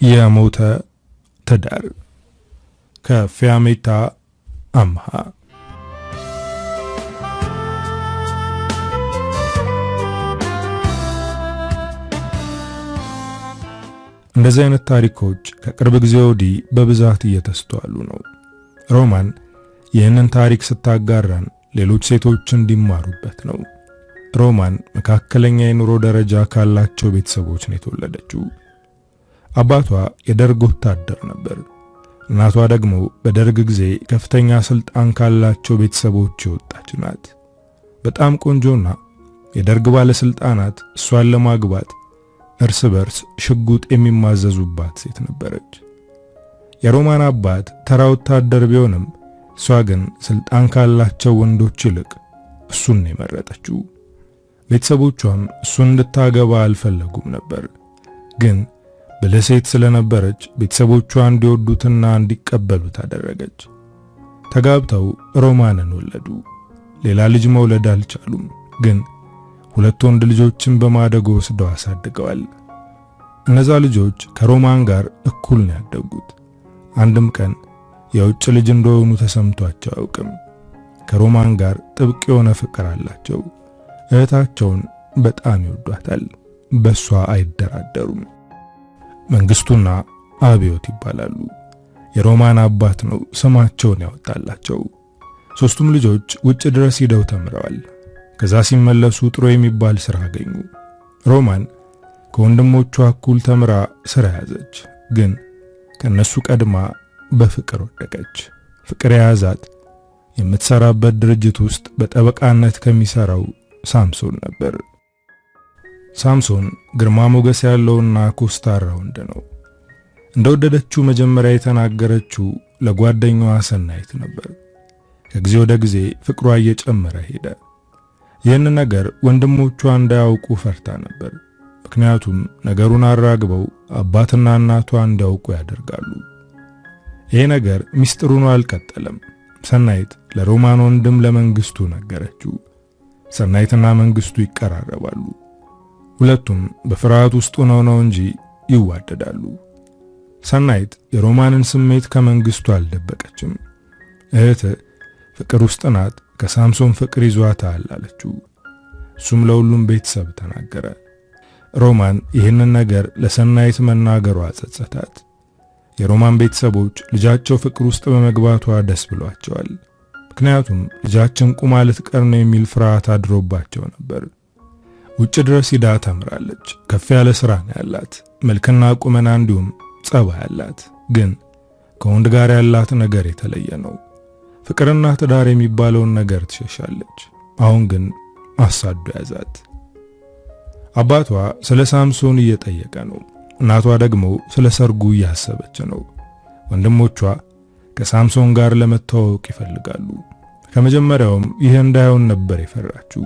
የሞተ ትዳር ከፊያሜታ አምሃ። እንደዚህ አይነት ታሪኮች ከቅርብ ጊዜ ወዲህ በብዛት እየተስተዋሉ ነው። ሮማን ይህንን ታሪክ ስታጋራን ሌሎች ሴቶች እንዲማሩበት ነው። ሮማን መካከለኛ የኑሮ ደረጃ ካላቸው ቤተሰቦች ነው የተወለደችው። አባቷ የደርግ ወታደር ነበር። እናቷ ደግሞ በደርግ ጊዜ ከፍተኛ ስልጣን ካላቸው ቤተሰቦች የወጣች ናት። በጣም ቆንጆና የደርግ ባለስልጣናት እሷን ለማግባት እርስ በርስ ሽጉጥ የሚማዘዙባት ሴት ነበረች። የሮማን አባት ተራ ወታደር ቢሆንም እሷ ግን ስልጣን ካላቸው ወንዶች ይልቅ እሱን ነው የመረጠችው። ቤተሰቦቿም እሱን እንድታገባ አልፈለጉም ነበር። ግን ብልህ ሴት ስለነበረች ቤተሰቦቿ እንዲወዱትና እንዲቀበሉት አደረገች። ተጋብተው ሮማንን ወለዱ። ሌላ ልጅ መውለድ አልቻሉም። ግን ሁለት ወንድ ልጆችን በማደጎ ወስደው አሳድገዋል። እነዛ ልጆች ከሮማን ጋር እኩል ነው ያደጉት። አንድም ቀን የውጭ ልጅ እንደሆኑ ተሰምቷቸው አያውቅም። ከሮማን ጋር ጥብቅ የሆነ ፍቅር አላቸው። እህታቸውን በጣም ይወዷታል። በሷ አይደራደሩም። መንግስቱና አብዮት ይባላሉ። የሮማን አባት ነው ስማቸውን ያወጣላቸው። ሶስቱም ልጆች ውጭ ድረስ ሄደው ተምረዋል። ከዛ ሲመለሱ ጥሩ የሚባል ስራ አገኙ። ሮማን ከወንድሞቿ እኩል ተምራ ስራ ያዘች። ግን ከነሱ ቀድማ በፍቅር ወደቀች። ፍቅር የያዛት የምትሰራበት ድርጅት ውስጥ በጠበቃነት ከሚሰራው ሳምሶን ነበር። ሳምሶን ግርማ ሞገስ ያለውና ኮስታራ ወንድ ነው። እንደወደደችው መጀመሪያ የተናገረችው ለጓደኛዋ ሰናይት ነበር። ከጊዜ ወደ ጊዜ ፍቅሯ እየጨመረ ሄደ። ይህን ነገር ወንድሞቿ እንዳያውቁ ፈርታ ነበር። ምክንያቱም ነገሩን አራግበው አባትና እናቷ እንዲያውቁ ያደርጋሉ። ይሄ ነገር ሚስጥር ሆኖ አልቀጠለም። ሰናይት ለሮማን ወንድም ለመንግስቱ ነገረችው። ሰናይትና መንግስቱ ይቀራረባሉ። ሁለቱም በፍርሃት ውስጥ ሆነው ነው እንጂ ይዋደዳሉ። ሰናይት የሮማንን ስሜት ከመንግስቱ አልደበቀችም። እህት ፍቅር ውስጥ ናት፣ ከሳምሶን ፍቅር ይዟታል አለችው። እሱም ለሁሉም ቤተሰብ ተናገረ። ሮማን ይህንን ነገር ለሰናይት መናገሯ ጸጸታት። የሮማን ቤተሰቦች ልጃቸው ፍቅር ውስጥ በመግባቷ ደስ ብሏቸዋል። ምክንያቱም ልጃችን ቁማ ልትቀር ነው የሚል ፍርሃት አድሮባቸው ነበር። ውጭ ድረስ ሄዳ ተምራለች። ከፍ ያለ ስራ ነው ያላት። መልክና ቁመና እንዲሁም ጸባይ ያላት። ግን ከወንድ ጋር ያላት ነገር የተለየ ነው። ፍቅርና ትዳር የሚባለውን ነገር ትሸሻለች። አሁን ግን አሳዶ ያዛት። አባቷ ስለ ሳምሶን እየጠየቀ ነው። እናቷ ደግሞ ስለ ሰርጉ እያሰበች ነው። ወንድሞቿ ከሳምሶን ጋር ለመተዋወቅ ይፈልጋሉ። ከመጀመሪያውም ይሄ እንዳይሆን ነበር የፈራችው።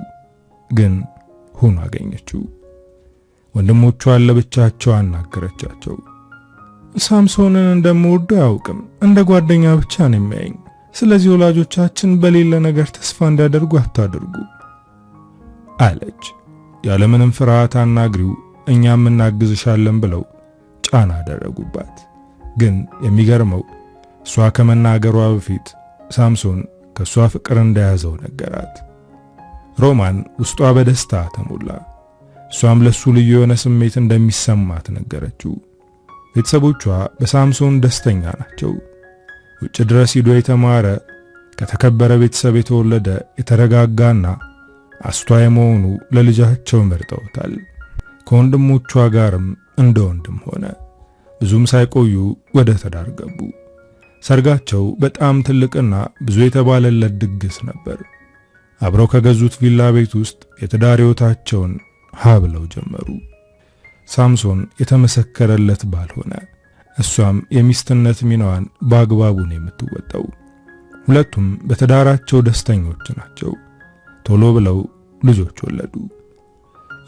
ግን ሆኖ አገኘችው። ወንድሞቿን ለብቻቸው አናገረቻቸው። ሳምሶንን እንደምወደው አያውቅም። እንደ ጓደኛ ብቻ ነው የሚያየኝ። ስለዚህ ወላጆቻችን በሌላ ነገር ተስፋ እንዲያደርጉ አታድርጉ አለች። ያለምንም ፍርሃት አናግሪው፣ እኛም እናግዝሻለን ብለው ጫና አደረጉባት። ግን የሚገርመው እሷ ከመናገሯ በፊት ሳምሶን ከሷ ፍቅር እንደያዘው ነገራት። ሮማን ውስጧ በደስታ ተሞላ። እሷም ለሱ ልዩ የሆነ ስሜት እንደሚሰማት ነገረችው። ቤተሰቦቿ በሳምሶን ደስተኛ ናቸው። ውጭ ድረስ ሄዶ የተማረ ከተከበረ ቤተሰብ የተወለደ የተረጋጋና አስተዋይ መሆኑ ለልጃቸው መርጠውታል። ከወንድሞቿ ጋርም እንደ ወንድም ሆነ። ብዙም ሳይቆዩ ወደ ትዳር ገቡ። ሰርጋቸው በጣም ትልቅና ብዙ የተባለለት ድግስ ነበር። አብረው ከገዙት ቪላ ቤት ውስጥ የትዳር ሕይወታቸውን ሀብለው ጀመሩ። ሳምሶን የተመሰከረለት ባል ሆነ። እሷም የሚስትነት ሚናዋን በአግባቡ ነው የምትወጣው። ሁለቱም በትዳራቸው ደስተኞች ናቸው። ቶሎ ብለው ልጆች ወለዱ።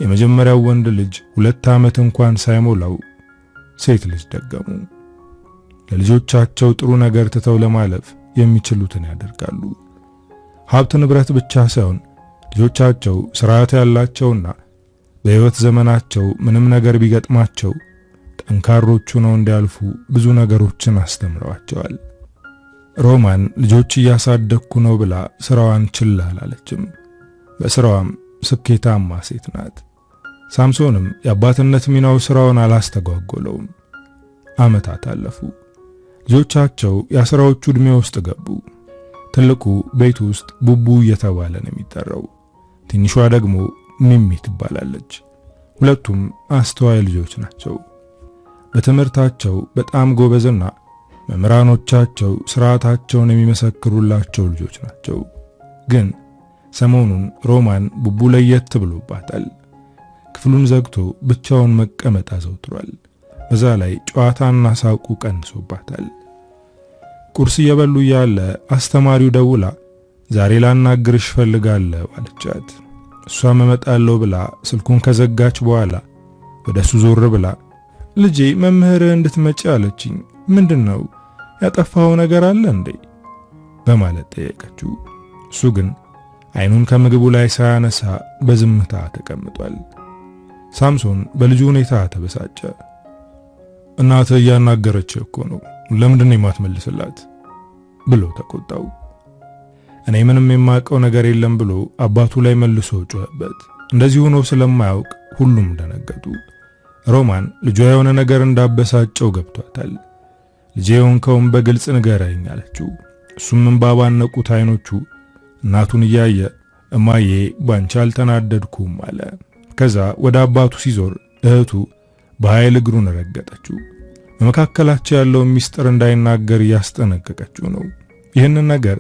የመጀመሪያው ወንድ ልጅ 2 ዓመት እንኳን ሳይሞላው ሴት ልጅ ደገሙ። ለልጆቻቸው ጥሩ ነገር ትተው ለማለፍ የሚችሉትን ያደርጋሉ። ሀብት ንብረት ብቻ ሳይሆን ልጆቻቸው ስርዓት ያላቸውና በሕይወት ዘመናቸው ምንም ነገር ቢገጥማቸው ጠንካሮቹ ነው እንዲያልፉ ብዙ ነገሮችን አስተምረዋቸዋል። ሮማን ልጆች እያሳደግኩ ነው ብላ ስራዋን ችላ አላለችም። በስራዋም ስኬታማ ሴት ናት። ሳምሶንም የአባትነት ሚናው ስራውን አላስተጓጎለውም። ዓመታት አለፉ። ልጆቻቸው የአስራዎቹ ዕድሜ ውስጥ ገቡ። ትልቁ ቤት ውስጥ ቡቡ እየተባለ ነው የሚጠራው። ትንሿ ደግሞ ሚሚ ትባላለች። ሁለቱም አስተዋይ ልጆች ናቸው። በትምህርታቸው በጣም ጎበዝና መምህራኖቻቸው ስርዓታቸውን የሚመሰክሩላቸው ልጆች ናቸው። ግን ሰሞኑን ሮማን ቡቡ ለየት ብሎባታል። ክፍሉን ዘግቶ ብቻውን መቀመጥ አዘውትሯል። በዛ ላይ ጨዋታና ሳቁ ቀንሶባታል። ቁርስ እየበሉ ያለ አስተማሪው ደውላ ዛሬ ላናግርሽ ፈልጋለሁ አለቻት። እሷም እመጣለሁ ብላ ስልኩን ከዘጋች በኋላ ወደሱ ዞር ብላ ልጄ መምህር እንድትመጪ አለችኝ፣ ምንድነው ያጠፋው ነገር አለ እንዴ በማለት ጠየቀችው። እሱ ግን አይኑን ከምግቡ ላይ ሳያነሳ በዝምታ ተቀምጧል። ሳምሶን በልጁ ሁኔታ ተበሳጨ። እናትህ እያናገረች እኮ ነው፣ ለምንድን ነው የማትመልስላት ብሎ ተቆጣው። እኔ ምንም የማውቀው ነገር የለም ብሎ አባቱ ላይ መልሶ ጮኸበት። እንደዚህ ሆኖ ስለማያውቅ ሁሉም ደነገጡ። ሮማን ልጇ የሆነ ነገር እንዳበሳጨው ገብቷታል። ልጄ የሆንከውን በግልጽ ንገረኝ አለችው። እሱም እንባ ባነቁት አይኖቹ እናቱን እያየ እማዬ ባንቺ አልተናደድኩም አለ። ከዛ ወደ አባቱ ሲዞር እህቱ በኃይል እግሩን ረገጠችው። በመካከላቸው ያለውን ሚስጥር እንዳይናገር እያስጠነቀቀችው ነው። ይህንን ነገር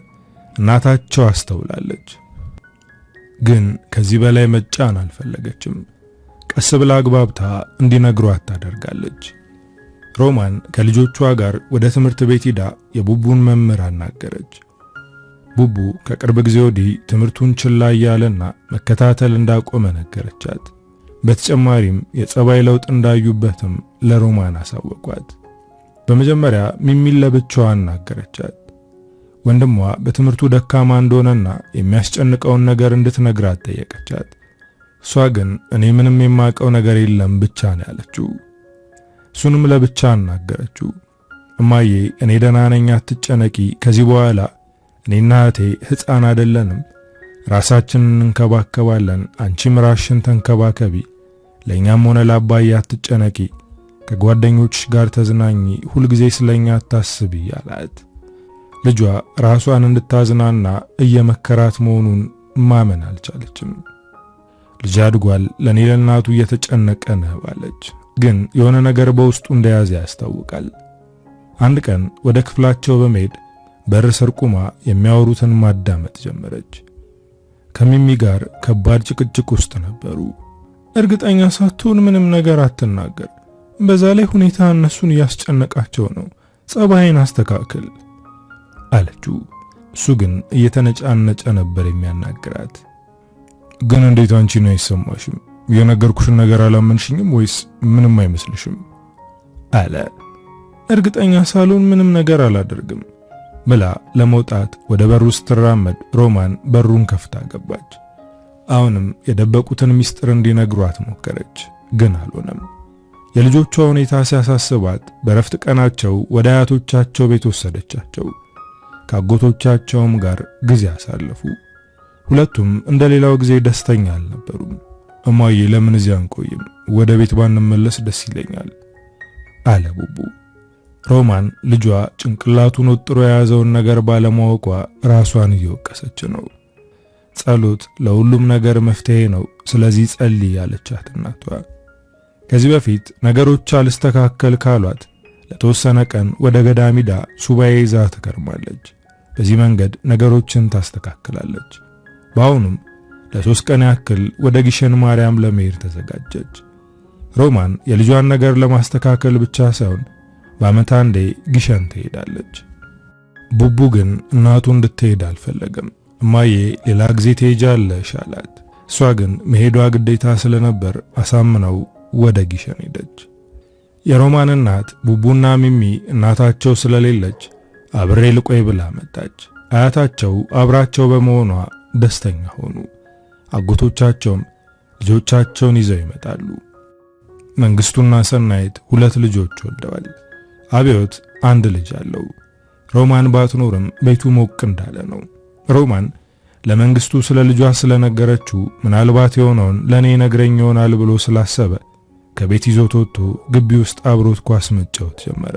እናታቸው አስተውላለች። ግን ከዚህ በላይ መጫን አልፈለገችም። ቀስ ብላ አግባብታ እንዲነግሯት ታደርጋለች። ሮማን ከልጆቿ ጋር ወደ ትምህርት ቤት ሄዳ የቡቡን መምህር አናገረች። ቡቡ ከቅርብ ጊዜ ወዲህ ትምህርቱን ችላ እያለና መከታተል እንዳቆመ ነገረቻት። በተጨማሪም የጸባይ ለውጥ እንዳዩበትም ለሮማን አሳወቋት። በመጀመሪያ ሚሚን ለብቻዋ አናገረቻት። ወንድሟ በትምህርቱ ደካማ እንደሆነና የሚያስጨንቀውን ነገር እንድትነግራት ጠየቀቻት። እሷ ግን እኔ ምንም የማውቀው ነገር የለም ብቻ ነው ያለችው። እሱንም ለብቻ አናገረችው። እማዬ እኔ ደህና ነኝ፣ አትጨነቂ። ከዚህ በኋላ እኔና እህቴ ሕፃን አይደለንም፣ ራሳችንን እንከባከባለን። አንቺም ራስሽን ተንከባከቢ፣ ለኛም ሆነ ለአባዬ አትጨነቂ፣ ከጓደኞችሽ ጋር ተዝናኚ፣ ሁልጊዜ ስለኛ አታስቢ አላት። ልጇ ራሷን እንድታዝናና እየመከራት መሆኑን ማመን አልቻለችም። ልጅ አድጓል፣ ለኔ ለእናቱ እየተጨነቀ ነው አለች። ግን የሆነ ነገር በውስጡ እንደያዘ ያስታውቃል። አንድ ቀን ወደ ክፍላቸው በመሄድ በር ስር ቆማ የሚያወሩትን ማዳመጥ ጀመረች። ከሚሚ ጋር ከባድ ጭቅጭቅ ውስጥ ነበሩ። እርግጠኛ ሳትሆን ምንም ነገር አትናገር፣ በዛ ላይ ሁኔታ እነሱን እያስጨነቃቸው ነው፣ ጸባይን አስተካክል አለችው። እሱ ግን እየተነጫነጨ ነበር የሚያናግራት። ግን እንዴት አንቺ ነው አይሰማሽም? የነገርኩሽን ነገር አላመንሽኝም ወይስ ምንም አይመስልሽም አለ። እርግጠኛ ሳልሆን ምንም ነገር አላደርግም ብላ ለመውጣት ወደ በሩ ስትራመድ ሮማን በሩን ከፍታ ገባች። አሁንም የደበቁትን ሚስጥር እንዲነግሯት ሞከረች፣ ግን አልሆነም። የልጆቿ ሁኔታ ሲያሳስባት በረፍት ቀናቸው ወደ አያቶቻቸው ቤት ወሰደቻቸው። ከአጎቶቻቸውም ጋር ጊዜ አሳለፉ። ሁለቱም እንደሌላው ጊዜ ደስተኛ አልነበሩም። እማዬ ለምን እዚያ አንቆይም? ወደ ቤት ባንመለስ ደስ ይለኛል አለ ቡቡ። ሮማን ልጇ ጭንቅላቱን ወጥሮ የያዘውን ነገር ባለማወቋ ራሷን እየወቀሰች ነው። ጸሎት ለሁሉም ነገር መፍትሄ ነው፣ ስለዚህ ጸልይ ያለቻት እናቷ። ከዚህ በፊት ነገሮች አልስተካከል ካሏት ለተወሰነ ቀን ወደ ገዳሚዳ ሱባኤ ይዛ ትከርማለች። በዚህ መንገድ ነገሮችን ታስተካክላለች። በአሁኑም ለ3 ቀን ያክል ወደ ግሸን ማርያም ለመሄድ ተዘጋጀች። ሮማን የልጇን ነገር ለማስተካከል ብቻ ሳይሆን በዓመት አንዴ ግሸን ትሄዳለች። ቡቡ ግን እናቱ እንድትሄድ አልፈለገም። እማዬ ሌላ ጊዜ ትሄጃለሽ አላት። እሷ ግን መሄዷ ግዴታ ስለነበር አሳምነው ወደ ግሸን ሄደች። የሮማን እናት ቡቡና ሚሚ እናታቸው ስለሌለች አብሬ ልቆይ ብላ መጣች። አያታቸው አብራቸው በመሆኗ ደስተኛ ሆኑ። አጎቶቻቸውም ልጆቻቸውን ይዘው ይመጣሉ። መንግስቱና ሰናይት 2 ልጆች ወልደዋል። አብዮት 1 ልጅ አለው። ሮማን ባትኖርም ቤቱ ሞቅ እንዳለ ነው። ሮማን ለመንግስቱ ስለ ልጇ ስለነገረችው ምናልባት የሆነውን ለኔ ነግረኝ ይሆናል ብሎ ስላሰበ ከቤት ይዞት ወጥቶ ግቢ ውስጥ አብሮት ኳስ መጫወት ጀመረ።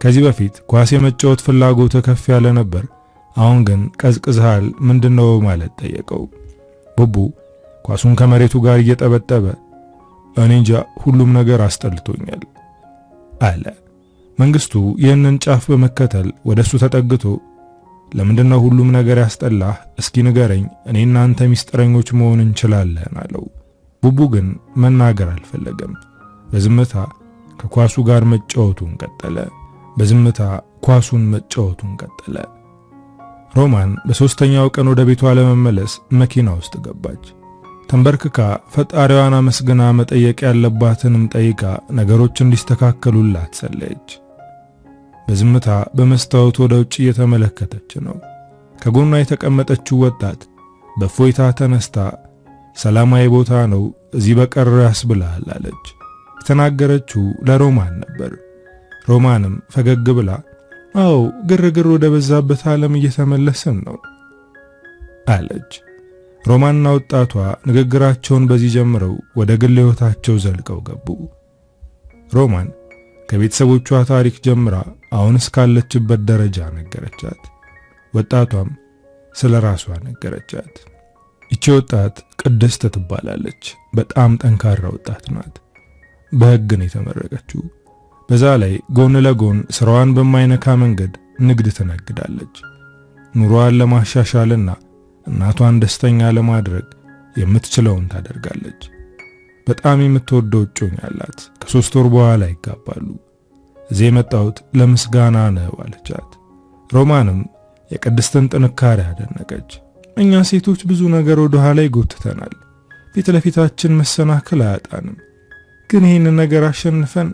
ከዚህ በፊት ኳስ የመጫወት ፍላጎቱ ከፍ ያለ ነበር። አሁን ግን ቀዝቅዝሃል ምንድነው ማለት ጠየቀው። ቡቡ ኳሱን ከመሬቱ ጋር እየጠበጠበ እኔ እንጃ ሁሉም ነገር አስጠልቶኛል አለ። መንግስቱ ይህንን ጫፍ በመከተል ወደሱ ተጠግቶ ለምንድነው ሁሉም ነገር ያስጠላህ? እስኪ ንገረኝ፣ እኔና አንተ ሚስጥረኞች መሆን እንችላለን አለው። ቡቡ ግን መናገር አልፈለገም። በዝምታ ከኳሱ ጋር መጫወቱን ቀጠለ። በዝምታ ኳሱን መጫወቱን ቀጠለ። ሮማን በሶስተኛው ቀን ወደ ቤቷ ለመመለስ መኪና ውስጥ ገባች። ተንበርክካ ፈጣሪዋን አመስግና መጠየቅ ያለባትንም ጠይቃ ነገሮች እንዲስተካከሉላት ጸለየች። በዝምታ በመስታወት ወደ ውጭ እየተመለከተች ነው። ከጎኗ የተቀመጠችው ወጣት በፎይታ ተነስታ ሰላማዊ ቦታ ነው እዚህ በቀር ያስብላል አለች። የተናገረችው ለሮማን ነበር። ሮማንም ፈገግ ብላ አዎ ግርግር ወደ በዛበት ዓለም እየተመለስን ነው አለች። ሮማንና ወጣቷ ንግግራቸውን በዚህ ጀምረው ወደ ግል ሕይወታቸው ዘልቀው ገቡ። ሮማን ከቤተሰቦቿ ታሪክ ጀምራ አሁን እስካለችበት ደረጃ ነገረቻት። ወጣቷም ስለ ራሷ ነገረቻት። ይቺ ወጣት ቅድስት ትባላለች። በጣም ጠንካራ ወጣት ናት። በሕግ ነው የተመረቀችው። በዛ ላይ ጎን ለጎን ስራዋን በማይነካ መንገድ ንግድ ትነግዳለች። ኑሮዋን ለማሻሻልና እናቷን ደስተኛ ለማድረግ የምትችለውን ታደርጋለች። በጣም የምትወደው እጮኛ አላት። ከ3 ወር በኋላ ይጋባሉ። እዚህ የመጣሁት ለምስጋና ነው አለቻት። ሮማንም የቅድስትን ጥንካሬ አደነቀች። እኛ ሴቶች ብዙ ነገር ወደ ኋላ ይጎትተናል። ፊት ለፊታችን መሰናክል አያጣንም። ግን ይህን ነገር አሸንፈን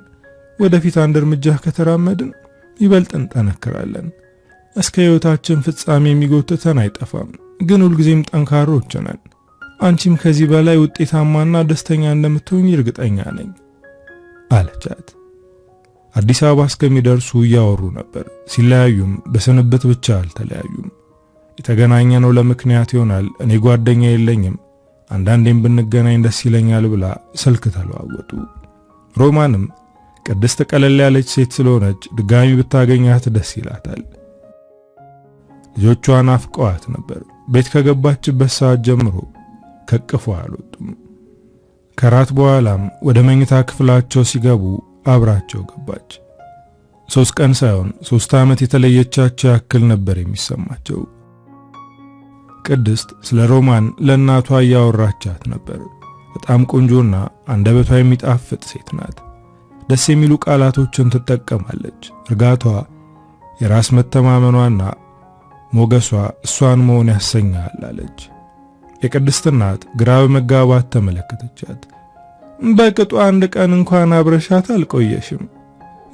ወደፊት አንድ እርምጃ ከተራመድን ይበልጥ እንጠነክራለን። እስከ ሕይወታችን ፍጻሜ የሚጎትተን አይጠፋም። ግን ሁልጊዜም ጠንካሮች ነን። አንቺም ከዚህ በላይ ውጤታማና ደስተኛ እንደምትሆኚ እርግጠኛ ነኝ አለቻት። አዲስ አበባ እስከሚደርሱ እያወሩ ነበር። ሲለያዩም በስንብት ብቻ አልተለያዩም። የተገናኘነው ለምክንያት ይሆናል። እኔ ጓደኛ የለኝም፣ አንዳንዴም ብንገናኝ ደስ ይለኛል ብላ ስልክ ተለዋወጡ። ሮማንም ቅድስት ቀለል ያለች ሴት ስለሆነች ድጋሚ ብታገኛት ደስ ይላታል። ልጆቿን አፍቀዋት ነበር። ቤት ከገባችበት ሰዓት ጀምሮ ከቅፏ አልወጡም። ከራት በኋላም ወደ መኝታ ክፍላቸው ሲገቡ አብራቸው ገባች። 3 ቀን ሳይሆን 3 ዓመት የተለየቻቸው ያክል ነበር የሚሰማቸው። ቅድስት ስለ ሮማን ለእናቷ እያወራቻት ነበር። በጣም ቆንጆና አንደበቷ የሚጣፍጥ ሴት ናት። ደስ የሚሉ ቃላቶችን ትጠቀማለች። እርጋቷ፣ የራስ መተማመኗና ሞገሷ እሷን መሆን ያሰኛል አለች። የቅድስት እናት ግራ በመጋባት ተመለከተቻት። በቅጡ 1 ቀን እንኳን አብረሻት አልቆየሽም፣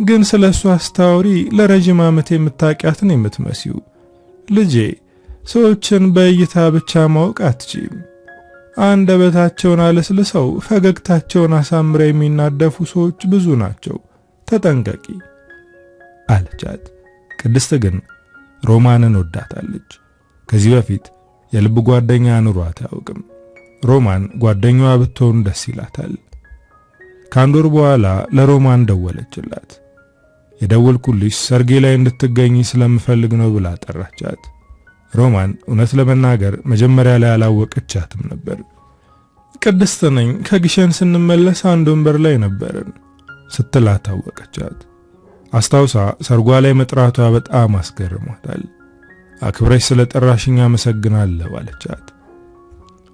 ግን ስለሷ አስታውሪ ለረጅም ዓመት የምታውቂያትን የምትመስዩ ልጄ። ሰዎችን በእይታ ብቻ ማወቅ አትችይም። አንደበታቸውን አለስልሰው ፈገግታቸውን አሳምረው የሚናደፉ ሰዎች ብዙ ናቸው፣ ተጠንቀቂ አለቻት። ቅድስት ግን ሮማንን ወዳታለች። ከዚህ በፊት የልብ ጓደኛ ኑሯት አያውቅም። ሮማን ጓደኛዋ ብትሆን ደስ ይላታል። ከአንድ ወር በኋላ ለሮማን ደወለችላት። የደወልኩልሽ ሰርጌ ላይ እንድትገኝ ስለምፈልግ ነው ብላ ጠራቻት። ሮማን እውነት ለመናገር መጀመሪያ ላይ አላወቀቻትም ነበር። ቅድስት ነኝ፣ ከግሸን ስንመለስ አንድ ወንበር ላይ ነበርን ስትላት ታወቀቻት። አስታውሳ ሰርጓ ላይ መጥራቷ በጣም አስገርሟታል። አክብረሽ ስለጠራሽኝ አመሰግናለሁ አለቻት።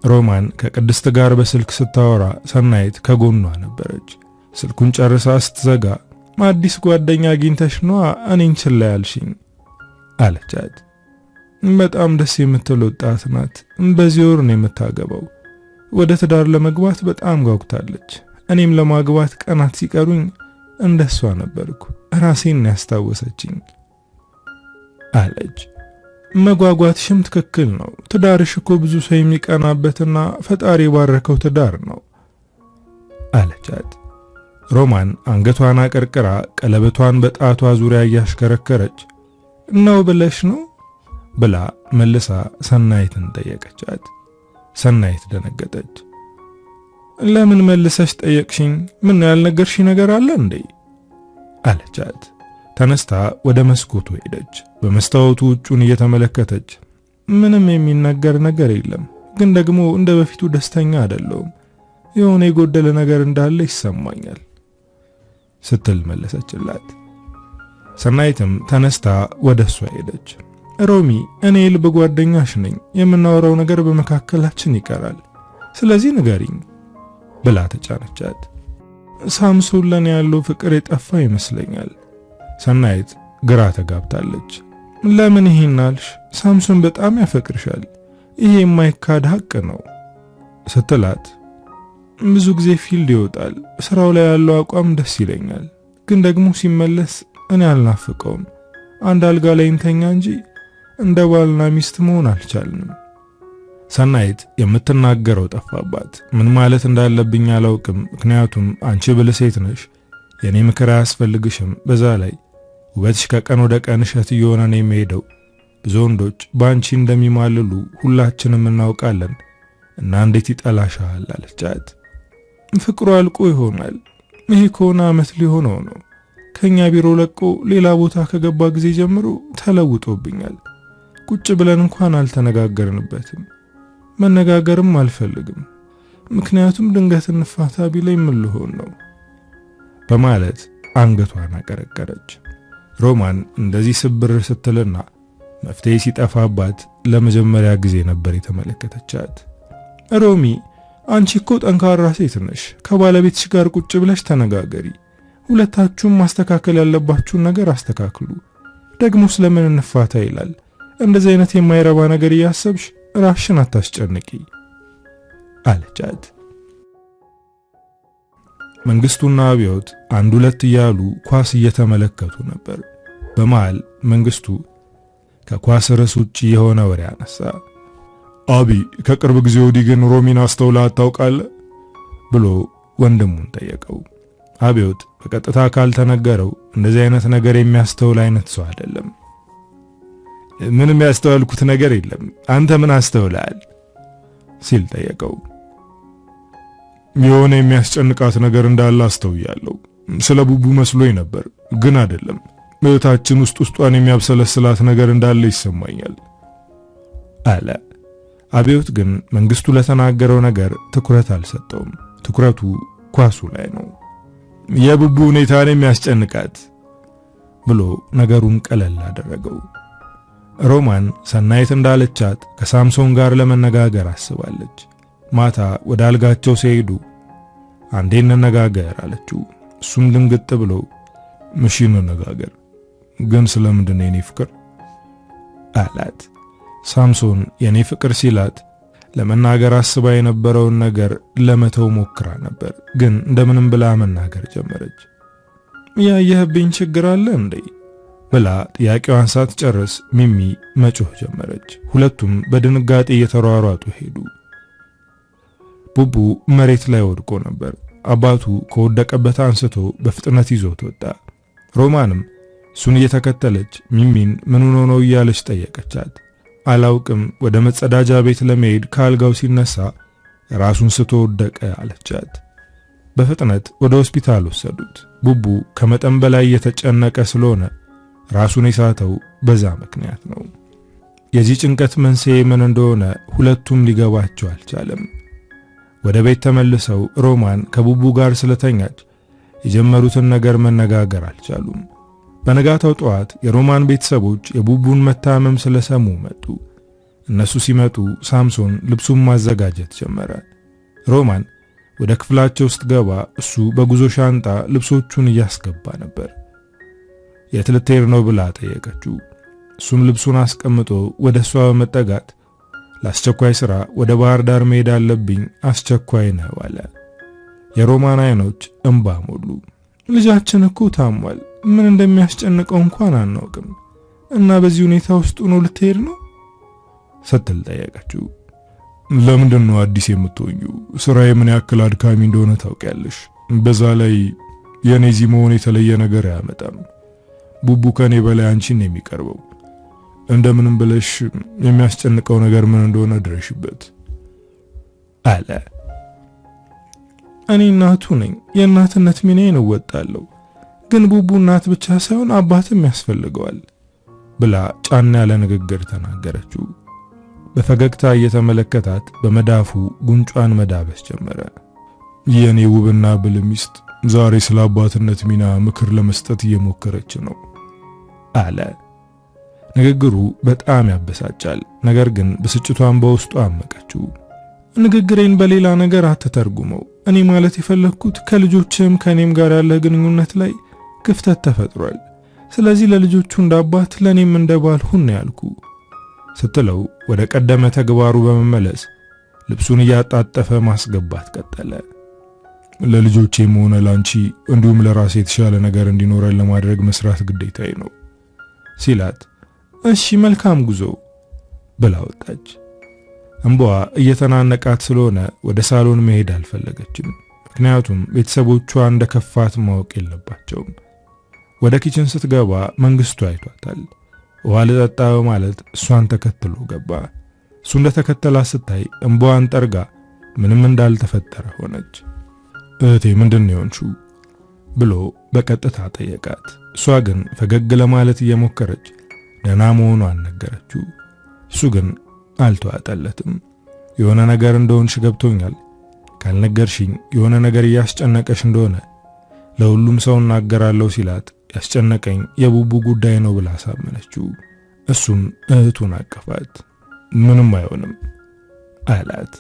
ሮማን ከቅድስት ጋር በስልክ ስታወራ ሰናይት ከጎኗ ነበረች። ስልኩን ጨርሳ ስትዘጋ አዲስ ጓደኛ አግኝተሽ ነው እኔን ችላ ያልሽኝ አለቻት። በጣም ደስ የምትል ወጣት ናት። በዚህ ወር ነው የምታገባው። ወደ ትዳር ለመግባት በጣም ጓጉታለች። እኔም ለማግባት ቀናት ሲቀሩኝ እንደሷ ነበርኩ። ራሴን ያስታወሰችኝ አለች። መጓጓትሽም ትክክል ነው። ትዳርሽ እኮ ብዙ ሰው የሚቀናበትና ፈጣሪ ባረከው ትዳር ነው አለቻት። ሮማን አንገቷን አቀርቅራ ቀለበቷን በጣቷ ዙሪያ እያሽከረከረች ነው ብለሽ ነው ብላ መልሳ ሰናይትን ጠየቀቻት። ሰናይት ደነገጠች። ለምን መልሰሽ ጠየቅሽኝ? ምን ያልነገርሽ ነገር አለ እንዴ? አለቻት። ተነስታ ወደ መስኮቱ ሄደች። በመስታወቱ ውጩን እየተመለከተች ምንም የሚነገር ነገር የለም፣ ግን ደግሞ እንደ በፊቱ ደስተኛ አይደለሁም። የሆነ የጎደለ ነገር እንዳለ ይሰማኛል ስትል መለሰችላት። ሰናይትም ተነስታ ወደሷ ሄደች። ሮሚ፣ እኔ ልብ ጓደኛሽ ነኝ። የምናወራው ነገር በመካከላችን ይቀራል። ስለዚህ ንገሪኝ ብላ ተጫነቻት። ሳምሶን ለኔ ያለው ፍቅር የጠፋ ይመስለኛል። ሰናይት ግራ ተጋብታለች። ለምን ይሄን አልሽ? ሳምሶን በጣም ያፈቅርሻል። ይሄ የማይካድ ሀቅ ነው ስትላት፣ ብዙ ጊዜ ፊልድ ይወጣል። ስራው ላይ ያለው አቋም ደስ ይለኛል፣ ግን ደግሞ ሲመለስ እኔ አልናፍቀውም። አንድ አልጋ ላይ እንተኛ እንጂ እንደ ባልና ሚስት መሆን አልቻልንም። ሰናይት የምትናገረው ጠፋባት። ምን ማለት እንዳለብኝ አላውቅም። ምክንያቱም አንቺ ብልህ ሴት ነሽ፣ የኔ ምክር አያስፈልግሽም። በዛ ላይ ውበትሽ ከቀን ወደ ቀን እሸት እየሆነ ነው የሚሄደው። ብዙ ወንዶች በአንቺ እንደሚማልሉ ሁላችንም እናውቃለን እና እንዴት ይጠላሻል አለቻት። ፍቅሩ አልቆ ይሆናል። ይሄ ከሆነ ዓመት ሊሆነው ነው። ከኛ ቢሮ ለቆ ሌላ ቦታ ከገባ ጊዜ ጀምሮ ተለውጦብኛል። ቁጭ ብለን እንኳን አልተነጋገርንበትም። መነጋገርም አልፈልግም፣ ምክንያቱም ድንገት እንፋታ ቢለኝ ምን ልሆን ነው በማለት አንገቷን አቀረቀረች። ሮማን እንደዚህ ስብር ስትልና መፍትሄ ሲጠፋባት ለመጀመሪያ ጊዜ ነበር የተመለከተቻት። ሮሚ፣ አንቺ እኮ ጠንካራ ሴት ነሽ። ከባለቤትሽ ጋር ቁጭ ብለሽ ተነጋገሪ። ሁለታችሁም ማስተካከል ያለባችሁን ነገር አስተካክሉ። ደግሞ ስለምን እንፋታ ይላል? እንደዚህ አይነት የማይረባ ነገር እያሰብሽ ራስሽን አታስጨንቂ አለቻት። መንግስቱና አብዮት አንድ ሁለት እያሉ ኳስ እየተመለከቱ ነበር። በመሃል መንግስቱ ከኳስ ርዕስ ውጪ የሆነ ወሬ አነሳ። አቢ፣ ከቅርብ ጊዜ ወዲህ ግን ሮሚን አስተውለህ ታውቃለህ ብሎ ወንድሙን ጠየቀው። አብዮት በቀጥታ ካልተነገረው እንደዚህ አይነት ነገር የሚያስተውል አይነት ሰው አይደለም። ምንም ያስተዋልኩት ነገር የለም፣ አንተ ምን አስተውለሃል ሲል ጠየቀው። የሆነ የሚያስጨንቃት ነገር እንዳለ አስተውያለሁ። ስለ ቡቡ መስሎኝ ነበር፣ ግን አይደለም። እህታችን ውስጧን የሚያብሰለስላት ነገር እንዳለ ይሰማኛል አለ። አብዮት ግን መንግስቱ ለተናገረው ነገር ትኩረት አልሰጠውም። ትኩረቱ ኳሱ ላይ ነው። የቡቡ ሁኔታን የሚያስጨንቃት ብሎ ነገሩን ቀለል አደረገው። ሮማን ሰናይት እንዳለቻት ከሳምሶን ጋር ለመነጋገር አስባለች። ማታ ወደ አልጋቸው ሲሄዱ አንዴ እንነጋገር አለችው። እሱም ድንግጥ ብሎ ምሽ እንነጋገር፣ ግን ስለምንድን ነው የኔ ፍቅር አላት። ሳምሶን የኔ ፍቅር ሲላት ለመናገር አስባ የነበረውን ነገር ለመተው ሞክራ ነበር፣ ግን እንደምንም ብላ መናገር ጀመረች። ያየህብኝ ችግር አለ እንዴ ብላ ጥያቄዋን ሳትጨርስ ሚሚ መጮህ ጀመረች። ሁለቱም በድንጋጤ እየተሯሯጡ ሄዱ። ቡቡ መሬት ላይ ወድቆ ነበር። አባቱ ከወደቀበት አንስቶ በፍጥነት ይዞት ወጣ። ሮማንም እሱን እየተከተለች ሚሚን ምን ሆኖ ነው እያለች ጠየቀቻት። አላውቅም፣ ወደ መጸዳጃ ቤት ለመሄድ ካልጋው ሲነሳ ራሱን ስቶ ወደቀ አለቻት። በፍጥነት ወደ ሆስፒታል ወሰዱት። ቡቡ ከመጠን በላይ የተጨነቀ ስለሆነ ራሱን የሳተው በዛ ምክንያት ነው። የዚህ ጭንቀት መንስኤ ምን እንደሆነ ሁለቱም ሊገባቸው አልቻለም። ወደ ቤት ተመልሰው ሮማን ከቡቡ ጋር ስለተኛች የጀመሩትን ነገር መነጋገር አልቻሉም። በነጋታው ጠዋት የሮማን ቤተሰቦች የቡቡን መታመም ስለሰሙ መጡ። እነሱ ሲመጡ ሳምሶን ልብሱን ማዘጋጀት ጀመረ። ሮማን ወደ ክፍላቸው ስትገባ እሱ በጉዞ ሻንጣ ልብሶቹን እያስገባ ነበር። የት ልትሄድ ነው ብላ ጠየቀችው። እሱም ልብሱን አስቀምጦ ወደ እሷ በመጠጋት ለአስቸኳይ ሥራ ወደ ባህር ዳር መሄድ አለብኝ፣ አስቸኳይ ነው አለ። የሮማን አይኖች እንባ ሞሉ። ልጃችን እኮ ታሟል፣ ምን እንደሚያስጨንቀው እንኳን አናውቅም እና በዚህ ሁኔታ ውስጥ ሆኖ ልትሄድ ነው ስትል ጠየቀችው። ለምንድን ነው አዲስ የምትሆኚው? ስራዬ ምን ያክል አድካሚ እንደሆነ ታውቂያለሽ። በዛ ላይ የኔ እዚህ መሆን የተለየ ነገር አያመጣም። ቡቡ ከኔ በላይ አንቺን ነው የሚቀርበው። እንደምንም ብለሽ የሚያስጨንቀው ነገር ምን እንደሆነ ድረሽበት አለ። እኔ እናቱ ነኝ፣ የእናትነት ሚናዬን እወጣለሁ። ግን ቡቡ እናት ብቻ ሳይሆን አባትም ያስፈልገዋል ብላ ጫና ያለ ንግግር ተናገረችው። በፈገግታ እየተመለከታት በመዳፉ ጉንጯን መዳበስ ጀመረ። የኔ ውብና ብልህ ሚስት ዛሬ ስለ አባትነት ሚና ምክር ለመስጠት እየሞከረች ነው አለ። ንግግሩ በጣም ያበሳጫል። ነገር ግን ብስጭቷን በውስጡ አመቀችው። ንግግሬን በሌላ ነገር አትተርጉመው። እኔ ማለት የፈለኩት ከልጆችም ከኔም ጋር ያለ ግንኙነት ላይ ክፍተት ተፈጥሯል። ስለዚህ ለልጆቹ እንዳባት ለኔም እንደባል ሁን ያልኩ ስትለው ወደ ቀደመ ተግባሩ በመመለስ ልብሱን እያጣጠፈ ማስገባት ቀጠለ። ለልጆቼም ሆነ ላንቺ እንዲሁም ለራሴ የተሻለ ነገር እንዲኖረን ለማድረግ መስራት ግዴታዬ ነው ሲላት፣ እሺ መልካም ጉዞ ብላ ወጣች። እንባዋ እየተናነቃት ስለሆነ ወደ ሳሎን መሄድ አልፈለገችም። ምክንያቱም ቤተሰቦቿ እንደከፋት ማወቅ የለባቸውም። ወደ ኪችን ስትገባ መንግስቱ አይቷታል። ውሃ ልጠጣ በማለት እሷን ተከትሎ ገባ። እሱ እንደተከተላት ስታይ እንባዋን ጠርጋ ምንም እንዳልተፈጠረ ሆነች። እህቴ ምንድነው የሆንሽው ብሎ በቀጥታ ጠየቃት። እሷ ግን ፈገግ ለማለት እየሞከረች ደህና መሆኗን ነገረችው። እሱ ግን አልተዋጠለትም። የሆነ ነገር እንደሆንሽ ገብቶኛል። ካልነገርሽኝ የሆነ ነገር እያስጨነቀሽ እንደሆነ ለሁሉም ሰው እናገራለሁ ሲላት፣ ያስጨነቀኝ የቡቡ ጉዳይ ነው ብላ አሳመነችው። እሱም እህቱን አቀፋት። ምንም አይሆንም አላት።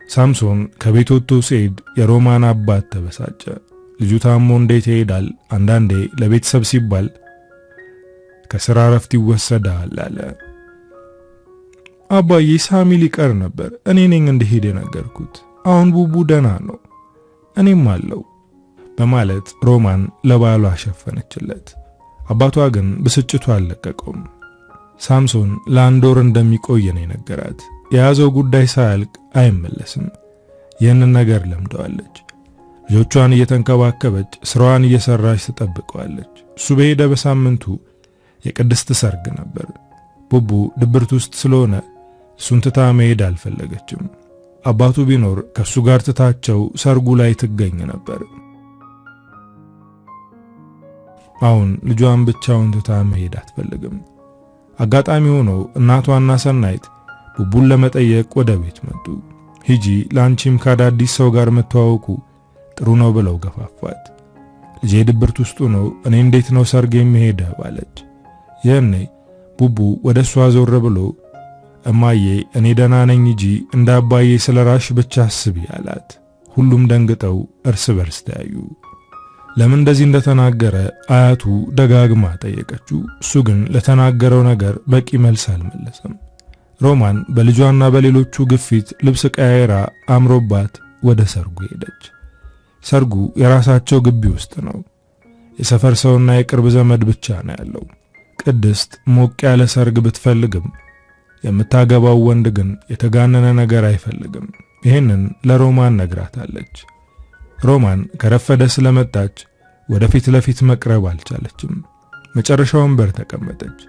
ሳምሶን ከቤት ወጥቶ ሲሄድ የሮማን አባት ተበሳጨ። ልጁ ታሞ እንዴት ይሄዳል? አንዳንዴ ለቤተሰብ ሲባል ከሥራ እረፍት ይወሰዳል አለ። አባዬ ሳሚ ሊቀር ነበር፣ እኔ ነኝ እንዲሄድ የነገርኩት። አሁን ቡቡ ደህና ነው፣ እኔም አለው በማለት ሮማን ለባሏ ሸፈነችለት። አባቷ ግን ብስጭቱ አልለቀቀውም። ሳምሶን ለአንድ ወር እንደሚቆይ ነው የነገራት። የያዘው ጉዳይ ሳያልቅ አይመለስም። ይህንን ነገር ለምደዋለች። ልጆቿን እየተንከባከበች ስራዋን እየሰራች ትጠብቀዋለች። እሱ በሄደ በሳምንቱ የቅድስት ሰርግ ነበር። ቡቡ ድብርት ውስጥ ስለሆነ እሱን ትታ መሄድ አልፈለገችም። አባቱ ቢኖር ከሱ ጋር ትታቸው ሰርጉ ላይ ትገኝ ነበር። አሁን ልጇን ብቻውን ትታ መሄድ አትፈልግም። አጋጣሚ ሆኖ እናቷና ሰናይት ቡቡን ለመጠየቅ ወደ ቤት መጡ። ሂጂ ላንቺም ከአዳዲስ ሰው ጋር መተዋወቁ ጥሩ ነው ብለው ገፋፏት። ልጄ ድብርት ውስጥ ነው፣ እኔ እንዴት ነው ሰርግ የሚሄደው ባለች። ይህኔ ቡቡ ወደ እሷ ዞር ብሎ እማዬ እኔ ደህና ነኝ እንጂ እንደ አባዬ ስለራሽ ብቻ አስቢ አላት። ሁሉም ደንግጠው እርስ በርስ ተያዩ። ለምን እንደዚህ እንደተናገረ አያቱ ደጋግማ ጠየቀችው። እሱ ግን ለተናገረው ነገር በቂ መልስ አልመለሰም። ሮማን በልጇና በሌሎቹ ግፊት ልብስ ቀያይራ አምሮባት ወደ ሰርጉ ሄደች። ሰርጉ የራሳቸው ግቢ ውስጥ ነው። የሰፈር ሰውና የቅርብ ዘመድ ብቻ ነው ያለው። ቅድስት ሞቅ ያለ ሰርግ ብትፈልግም የምታገባው ወንድ ግን የተጋነነ ነገር አይፈልግም። ይሄንን ለሮማን ነግራታለች። ሮማን ከረፈደ ስለመጣች ወደፊት ለፊት መቅረብ አልቻለችም። መጨረሻውን በር ተቀመጠች።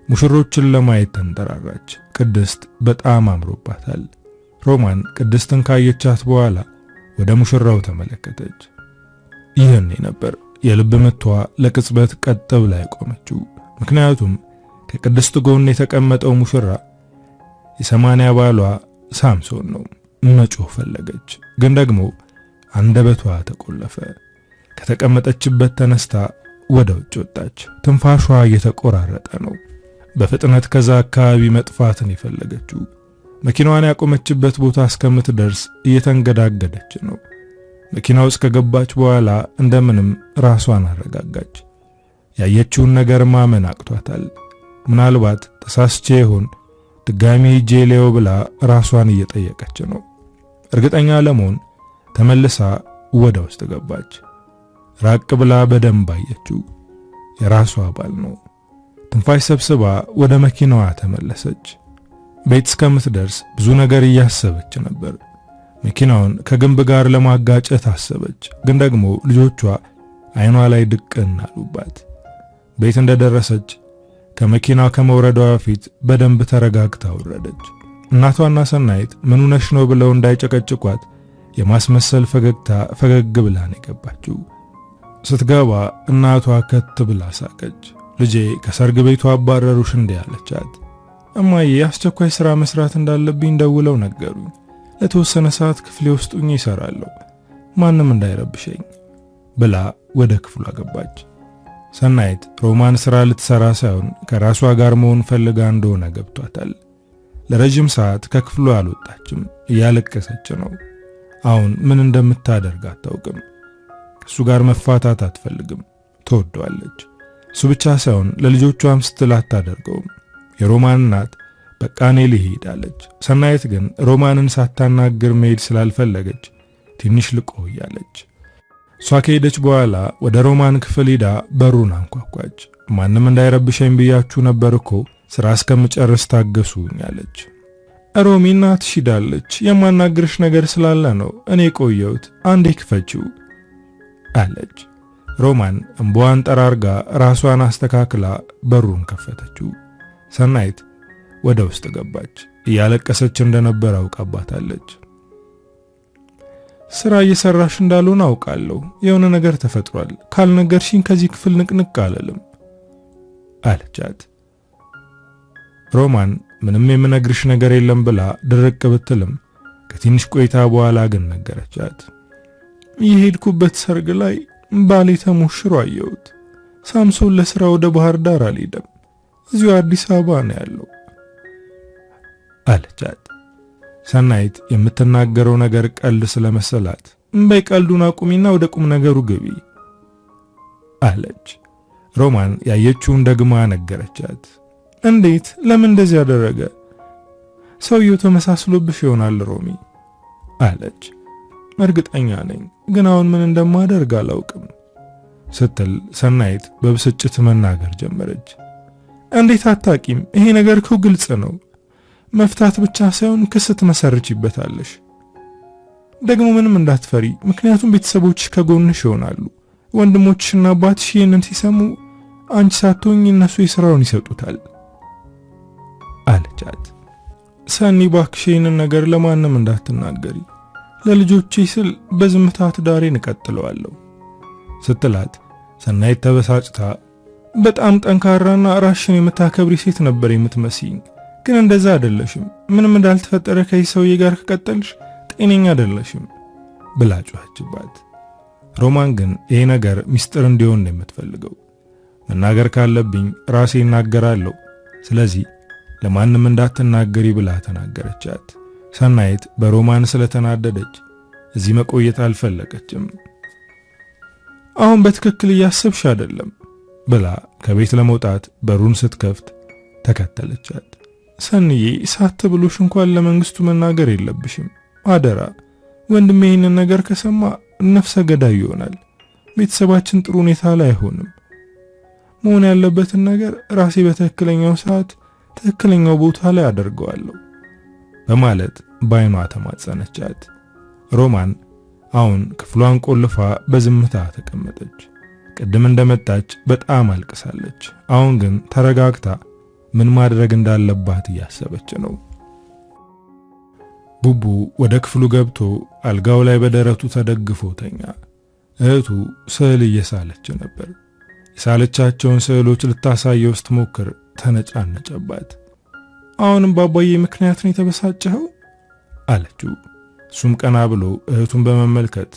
ሙሽሮችን ለማየት ተንጠራራች። ቅድስት በጣም አምሮባታል። ሮማን ቅድስትን ካየቻት በኋላ ወደ ሙሽራው ተመለከተች። ይህኔ ነበር የልብ ምቷ ለቅጽበት ቀጥ ብላ ቆመችው። ምክንያቱም ከቅድስት ጎን የተቀመጠው ሙሽራ የ80 ባሏ ሳምሶን ነው። መጮህ ፈለገች፣ ግን ደግሞ አንደበቷ ተቆለፈ። ከተቀመጠችበት ተነስታ ወደ ውጭ ወጣች። ትንፋሿ እየተቆራረጠ ነው። በፍጥነት ከዛ አካባቢ መጥፋትን የፈለገችው መኪናዋን ያቆመችበት ቦታ እስከምትደርስ እየተንገዳገደች ነው። መኪና ውስጥ ከገባች በኋላ እንደምንም ራሷን አረጋጋች። ያየችውን ነገር ማመን አቅቷታል። ምናልባት ተሳስቼ ይሆን ድጋሚ ሄጄ ሌው ብላ ራሷን እየጠየቀች ነው። እርግጠኛ ለመሆን ተመልሳ ወደ ውስጥ ገባች። ራቅ ብላ በደንብ አየችው። የራሷ ባል ነው። ትንፋሽ ሰብስባ ወደ መኪናዋ ተመለሰች። ቤት እስከምትደርስ ብዙ ነገር እያሰበች ነበር። መኪናውን ከግንብ ጋር ለማጋጨት አሰበች። ግን ደግሞ ልጆቿ አይኗ ላይ ድቅን አሉባት። ቤት እንደደረሰች ከመኪናው ከመውረዷ በፊት በደንብ ተረጋግታ ወረደች። እናቷና ሰናይት ምን ሆነሽ ነው ብለው እንዳይጨቀጭቋት የማስመሰል ፈገግታ ፈገግ ብላ ነው የገባችው። ስትገባ እናቷ ከት ብላ ሳቀች። ልጄ ከሰርግ ቤቱ አባረሩሽ እንዴ አለቻት። እማዬ አስቸኳይ ሥራ መስራት እንዳለብኝ ደውለው ነገሩኝ። ለተወሰነ ሰዓት ክፍሌ ውስጥ ሆኜ እሰራለሁ፣ ማንም እንዳይረብሸኝ ብላ ወደ ክፍሏ ገባች። ሰናይት ሮማን ሥራ ልትሰራ ሳይሆን ከራሷ ጋር መሆን ፈልጋ እንደሆነ ገብቷታል። ለረጅም ሰዓት ከክፍሏ አልወጣችም፣ እያለቀሰች ነው። አሁን ምን እንደምታደርግ አታውቅም። ከሱ ጋር መፋታት አትፈልግም፣ ትወደዋለች። እሱ ብቻ ሳይሆን ለልጆቿም ስትል አታደርገውም። የሮማን እናት በቃ እኔ ልሂድ አለች። ሰናይት ግን ሮማንን ሳታናግር መሄድ ስላልፈለገች ትንሽ ልቆያለች። እሷ ከሄደች በኋላ ወደ ሮማን ክፍል ሄዳ በሩን አንኳኳች። ማንም እንዳይረብሸኝ ብያችሁ ነበር እኮ ስራ እስከምጨርስ ታገሱኝ አለች። ሮሚ እናትሽ ሄዳለች፣ የማናግርሽ ነገር ስላለ ነው እኔ ቆየሁት፣ አንዴ ክፈችው አለች። ሮማን እንባዋን ጠራርጋ ራሷን አስተካክላ በሩን ከፈተችው። ሰናይት ወደ ውስጥ ገባች። እያለቀሰች እንደነበር አውቃባታለች። ስራ እየሰራሽ እንዳልሆነ አውቃለሁ፣ የሆነ ነገር ተፈጥሯል፣ ካልነገርሽኝ ከዚህ ክፍል ንቅንቅ አልልም አለቻት። ሮማን ምንም የምነግርሽ ነገር የለም ብላ ድርቅ ብትልም ከትንሽ ቆይታ በኋላ ግን ነገረቻት። የሄድኩበት ሰርግ ላይ ባሌ ተሞሽሮ አየሁት። ሳምሶን ለስራ ወደ ባህር ዳር አልሄደም፣ እዚሁ አዲስ አበባ ነው ያለው አለቻት። ሰናይት የምትናገረው ነገር ቀልድ ስለመሰላት በይ ቀልዱን አቁሚና ወደ ቁም ነገሩ ግቢ አለች። ሮማን ያየችውን ደግማ ነገረቻት። እንዴት? ለምን እንደዚህ ያደረገ? ሰውየው ተመሳስሎብሽ ይሆናል ሮሚ አለች። እርግጠኛ ነኝ፣ ግን አሁን ምን እንደማደርግ አላውቅም ስትል ሰናይት በብስጭት መናገር ጀመረች። እንዴት አታቂም? ይሄ ነገር እኮ ግልጽ ነው። መፍታት ብቻ ሳይሆን ክስ ትመሰርችበታለሽ። ደግሞ ምንም እንዳትፈሪ፣ ምክንያቱም ቤተሰቦችሽ ከጎንሽ ይሆናሉ። ወንድሞችሽና አባትሽ ይህንን ሲሰሙ አንቺ ሳትሆኚ እነሱ የሥራውን ይሰጡታል አለቻት። ሰኒ እባክሽ ይህንን ነገር ለማንም እንዳትናገሪ፣ ለልጆቼ ስል በዝምታ ትዳሬን እቀጥለዋለሁ ስትላት ሰናይት ተበሳጭታ በጣም ጠንካራና ራስሽን የምታከብሪ ሴት ነበር የምትመስይኝ፣ ግን እንደዛ አይደለሽም። ምንም እንዳልተፈጠረ ከዚህ ሰውዬ ጋር ከቀጠልሽ ጤነኛ አይደለሽም ብላ ጮኸችባት። ሮማን ግን ይሄ ነገር ሚስጥር እንዲሆን ነው የምትፈልገው። መናገር ካለብኝ ራሴ እናገራለሁ፣ ስለዚህ ለማንም እንዳትናገሪ ብላ ተናገረቻት። ሰናይት በሮማን ስለተናደደች እዚህ መቆየት አልፈለገችም። አሁን በትክክል እያሰብሽ አይደለም ብላ ከቤት ለመውጣት በሩን ስትከፍት ተከተለቻት። ሰንዬ ሳትብሎሽ እንኳን ለመንግስቱ መናገር የለብሽም አደራ። ወንድሜ ይህንን ነገር ከሰማ ነፍሰ ገዳይ ይሆናል። ቤተሰባችን ጥሩ ሁኔታ ላይ አይሆንም። መሆን ያለበትን ነገር ራሴ በትክክለኛው ሰዓት ትክክለኛው ቦታ ላይ አደርገዋለሁ በማለት ባይኗ ተማጸነቻት። ሮማን አሁን ክፍሏን ቆልፋ በዝምታ ተቀመጠች። ቅድም እንደመጣች በጣም አልቅሳለች። አሁን ግን ተረጋግታ ምን ማድረግ እንዳለባት እያሰበች ነው። ቡቡ ወደ ክፍሉ ገብቶ አልጋው ላይ በደረቱ ተደግፎ ተኛ። እህቱ ስዕል እየሳለች ነበር። የሳለቻቸውን ስዕሎች ልታሳየው ስትሞክር ተነጫነጨባት። አሁንም ባባዬ ምክንያት ነው የተበሳጨኸው አለችው። እሱም ቀና ብሎ እህቱን በመመልከት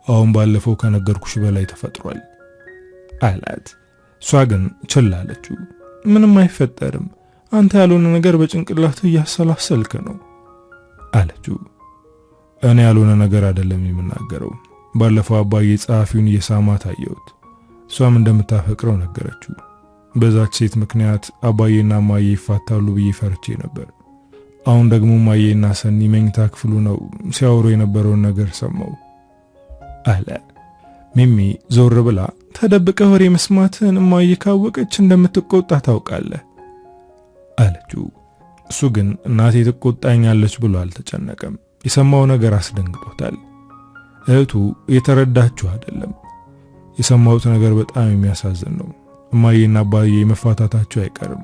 አሁን ባለፈው ከነገርኩሽ በላይ ተፈጥሯል አላት። እሷ ግን ችላ አለችው። ምንም አይፈጠርም፣ አንተ ያልሆነ ነገር በጭንቅላት እያሰላሰልክ ነው አለችው። እኔ ያልሆነ ነገር አይደለም የምናገረው። ባለፈው አባዬ ጸሐፊውን እየሳማት አየሁት። እሷም እንደምታፈቅረው ነገረችው። በዛች ሴት ምክንያት አባዬና ማዬ ይፋታሉ ብዬ ፈርቼ ነበር። አሁን ደግሞ ማዬና ሰኒ መኝታ ክፍሉ ነው ሲያወሩ የነበረውን ነገር ሰማው አለ። ሚሚ ዞር ብላ ተደብቀ ወሬ መስማትን ማዬ ካወቀች እንደምትቆጣ ታውቃለህ አለችው። እሱ ግን እናቴ ትቆጣኛለች ብሎ አልተጨነቀም። የሰማው ነገር አስደንግጦታል። እህቱ የተረዳችው አይደለም። የሰማውት ነገር በጣም የሚያሳዝን ነው። እማዬና አባዬ መፋታታቸው አይቀርም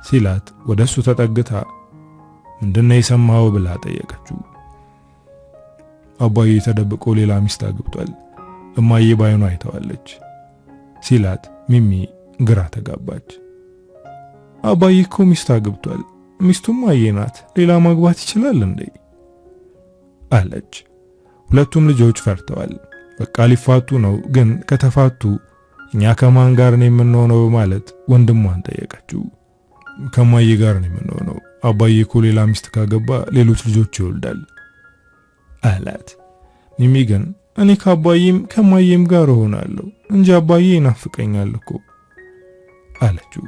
ሲላት ወደሱ ተጠግታ ምንድነው የሰማው ብላ ጠየቀችው። አባዬ ተደብቆ ሌላ ሚስት አግብቷል፣ እማዬ ባይኗ አይተዋለች ሲላት ሚሚ ግራ ተጋባች። አባዬ እኮ ሚስት አግብቷል፣ ሚስቱም እማዬ ናት፣ ሌላ ማግባት ይችላል እንዴ አለች። ሁለቱም ልጆች ፈርተዋል። በቃ ሊፋቱ ነው፣ ግን ከተፋቱ እኛ ከማን ጋር ነው የምንሆነው ማለት ወንድሟን ጠየቀችው። ከማዬ ጋር ነው የምንሆነው፣ አባዬ እኮ ሌላ ሚስት ካገባ ሌሎች ልጆች ይወልዳል አላት። ሚሚ ግን እኔ ከአባዬም ከማዬም ጋር ሆናለሁ እንጂ አባዬ ይናፍቀኛል እኮ አለችው።